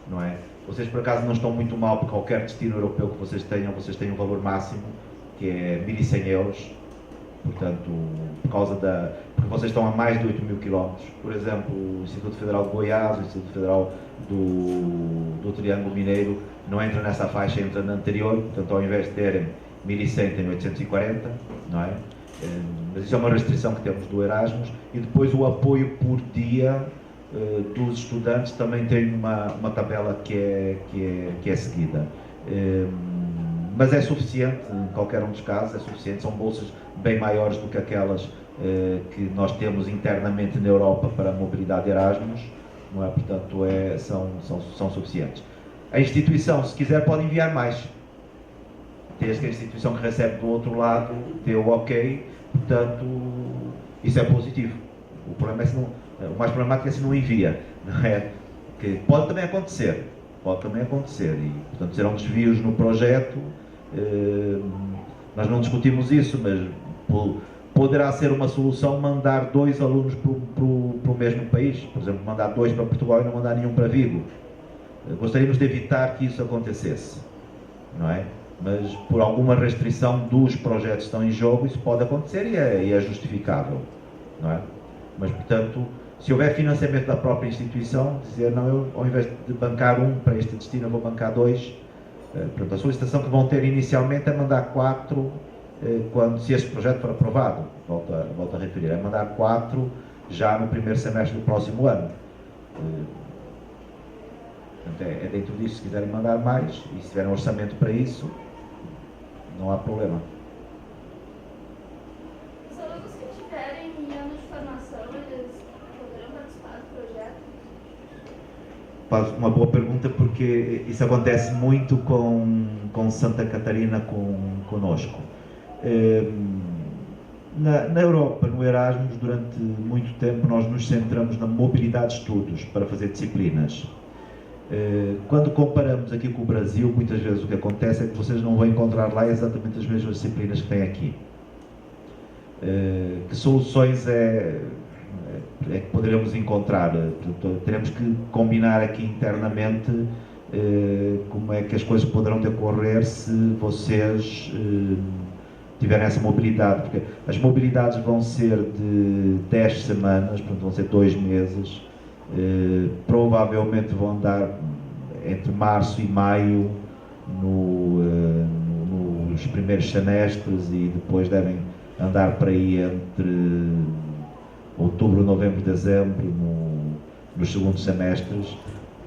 não é? Vocês por acaso não estão muito mal, porque qualquer destino europeu que vocês tenham um valor máximo, que é 1.100 euros, portanto, porque vocês estão a mais de 8.000 km. Por exemplo, o Instituto Federal de Goiás, o Instituto Federal do Triângulo Mineiro, não entra nessa faixa, entra na anterior, portanto, ao invés de terem 1.100, tem 840, não é? Mas isso é uma restrição que temos do Erasmus. E depois o apoio por dia dos estudantes também tem uma tabela que é seguida. Mas é suficiente, em qualquer um dos casos, é suficiente. São bolsas bem maiores do que aquelas que nós temos internamente na Europa para a mobilidade Erasmus, não é? Portanto, são suficientes. A instituição, se quiser, pode enviar mais, desde que a instituição que recebe do outro lado dê o ok, portanto, isso é positivo. O problema é se não, o mais problemático é se não envia, não é? Que pode também acontecer, e, portanto, serão desvios no projeto. Nós não discutimos isso, mas poderá ser uma solução mandar 2 alunos para o mesmo país, por exemplo, mandar 2 para Portugal e não mandar nenhum para Vigo. Gostaríamos de evitar que isso acontecesse, não é? Mas por alguma restrição dos projetos que estão em jogo, isso pode acontecer e é justificável, não é? Mas, portanto, se houver financiamento da própria instituição, dizer, não, eu ao invés de bancar 1 para este destino, eu vou bancar 2. Portanto, a solicitação que vão ter inicialmente é mandar 4, se este projeto for aprovado, volto a referir, é mandar 4 já no primeiro semestre do próximo ano. Portanto, é dentro disso, se quiserem mandar mais, e se tiverem orçamento para isso, não há problema. Os alunos que tiverem em ano de formação, eles poderão participar do projeto? Faz uma boa pergunta, porque isso acontece muito com Santa Catarina, conosco. Na Europa, no Erasmus, durante muito tempo, nós nos centramos na mobilidade de estudos para fazer disciplinas. Quando comparamos aqui com o Brasil, muitas vezes o que acontece é que vocês não vão encontrar lá exatamente as mesmas disciplinas que têm aqui. Que soluções é que poderemos encontrar? Teremos que combinar aqui internamente como é que as coisas poderão decorrer se vocês tiverem essa mobilidade, porque as mobilidades vão ser de 10 semanas, portanto vão ser 2 meses. Provavelmente vão andar entre março e maio nos primeiros semestres, e depois devem andar para aí entre outubro, novembro, dezembro nos segundos semestres.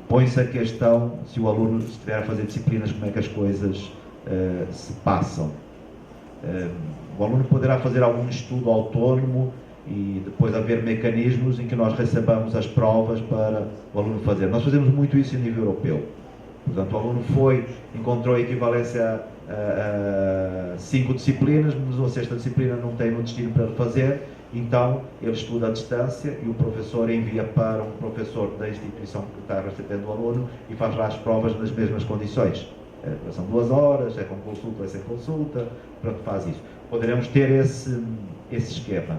Põe-se a questão, se o aluno estiver a fazer disciplinas, como é que as coisas se passam. O aluno poderá fazer algum estudo autónomo e depois haver mecanismos em que nós recebamos as provas para o aluno fazer. Nós fazemos muito isso em nível europeu. Portanto, o aluno encontrou a equivalência a 5 disciplinas, mas a 6ª disciplina não tem no destino para ele fazer, então ele estuda à distância e o professor envia para um professor da instituição que está recebendo o aluno e faz lá as provas nas mesmas condições. São 2 horas, é com consulta, é sem consulta, pronto, faz isso. Poderemos ter esse esquema.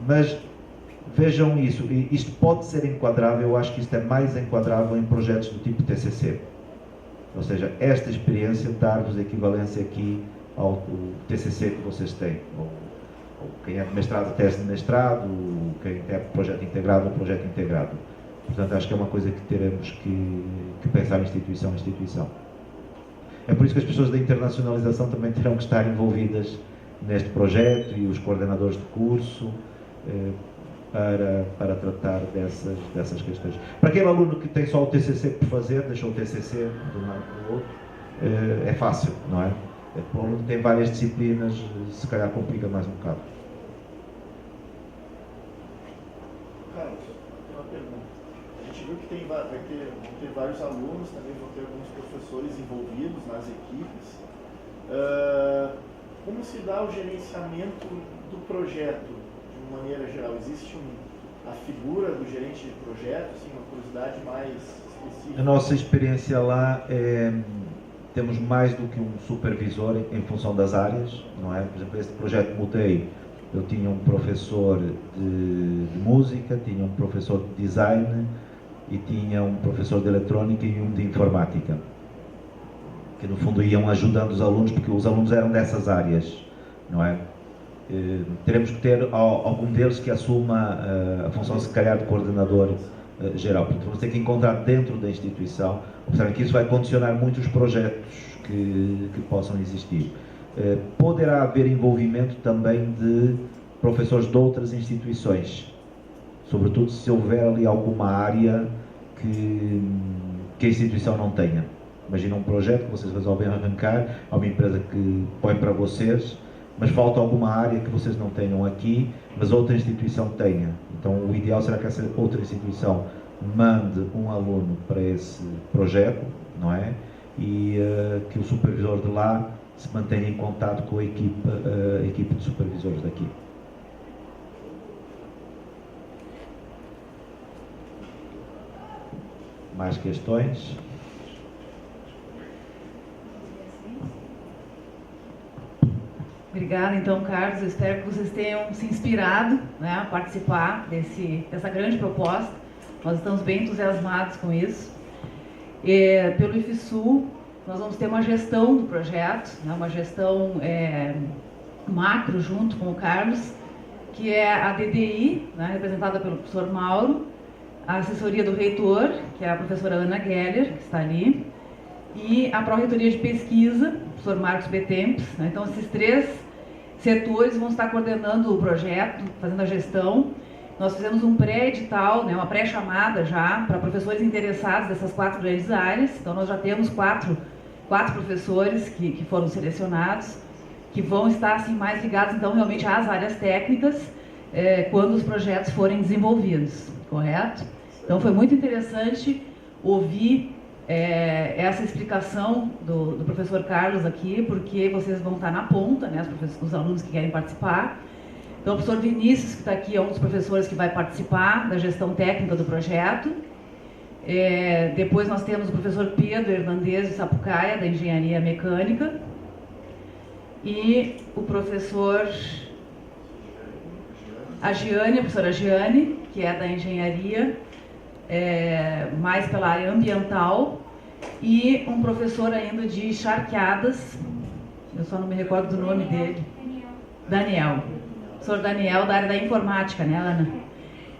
Mas vejam isso, isto pode ser enquadrável, eu acho que isto é mais enquadrável em projetos do tipo TCC. Ou seja, esta experiência dar-vos equivalência aqui ao TCC que vocês têm. Ou quem é de mestrado, tese de mestrado, quem é projeto integrado, projeto integrado. Portanto, acho que é uma coisa que teremos que pensar instituição a instituição. É por isso que as pessoas da internacionalização também terão que estar envolvidas neste projeto e os coordenadores de curso para tratar dessas questões. Para aquele aluno que tem só o TCC por fazer, deixou o TCC de um lado para o outro, é fácil, não é? Para o aluno que tem várias disciplinas, se calhar complica mais um bocado. Carlos, tem uma pergunta. A gente viu que vão ter vários alunos, também vão ter alguns professores envolvidos nas equipes. Como se dá o gerenciamento do projeto, de maneira geral? Existe a figura do gerente de projeto, assim, uma curiosidade mais específica? A nossa experiência lá temos mais do que um supervisor em função das áreas, não é? Por exemplo, este projeto mudei, eu tinha um professor de música, tinha um professor de design e tinha um professor de eletrónica e um de informática, que no fundo iam ajudando os alunos, porque os alunos eram dessas áreas, não é? Teremos que ter algum deles que assuma a função, se calhar, de coordenador geral. Portanto, vamos ter que encontrar dentro da instituição. Observem que isso vai condicionar muito os projetos que possam existir. Poderá haver envolvimento também de professores de outras instituições, sobretudo se houver ali alguma área que a instituição não tenha. Imagina um projeto que vocês resolvem arrancar, há uma empresa que põe para vocês, mas falta alguma área que vocês não tenham aqui, mas outra instituição tenha. Então o ideal será que essa outra instituição mande um aluno para esse projeto, não é? E que o supervisor de lá se mantenha em contato com a equipe de supervisores daqui. Mais questões? Obrigada, então, Carlos. Eu espero que vocês tenham se inspirado, né, a participar dessa grande proposta. Nós estamos bem entusiasmados com isso. Pelo IFSU, nós vamos ter uma gestão do projeto, né, uma gestão macro junto com o Carlos, que é a DDI, né, representada pelo professor Mauro, a assessoria do reitor, que é a professora Ana Geller, que está ali, e a Pró-Reitoria de Pesquisa, o professor Marcos Betempes, né? Então, esses 3 setores vão estar coordenando o projeto, fazendo a gestão. Nós fizemos um pré-edital, né, uma pré-chamada já, para professores interessados dessas 4 grandes áreas. Então, nós já temos 4 professores que foram selecionados, que vão estar assim, mais ligados, então, realmente às áreas técnicas, quando os projetos forem desenvolvidos, correto? Então, foi muito interessante ouvir essa explicação do professor Carlos aqui, porque vocês vão estar na ponta, né, os alunos que querem participar. Então, o professor Vinícius, que está aqui, é um dos professores que vai participar da gestão técnica do projeto. Depois nós temos o professor Pedro Hernandes de Sapucaia, da Engenharia Mecânica. E o professor a professora Giane, que é da Engenharia, mais pela área ambiental, e um professor ainda de charqueadas, eu só não me recordo do nome dele, Daniel. Professor Daniel, da área da informática, né, Ana?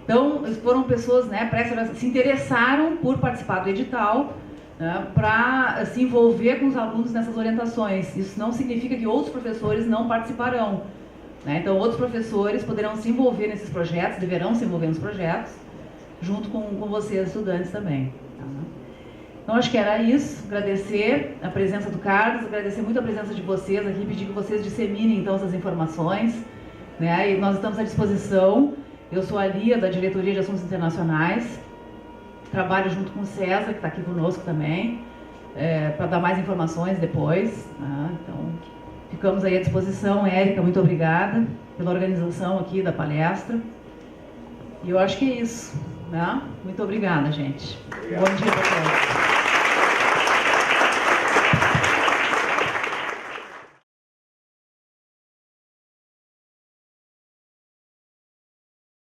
Então, foram pessoas, né, se interessaram por participar do edital, né, para se envolver com os alunos nessas orientações. Isso não significa que outros professores não participarão, né? Então, outros professores poderão se envolver nesses projetos, deverão se envolver nos projetos, junto com vocês, estudantes também. Tá? Então, acho que era isso. Agradecer a presença do Carlos, agradecer muito a presença de vocês aqui, pedir que vocês disseminem, então, essas informações. né? E nós estamos à disposição. Eu sou a Lia, da Diretoria de Assuntos Internacionais, trabalho junto com o César, que está aqui conosco também, para dar mais informações depois, né? Então, ficamos aí à disposição. Érica, muito obrigada pela organização aqui da palestra. E eu acho que é isso, né? Muito obrigada, gente. Obrigado. Bom dia para todos.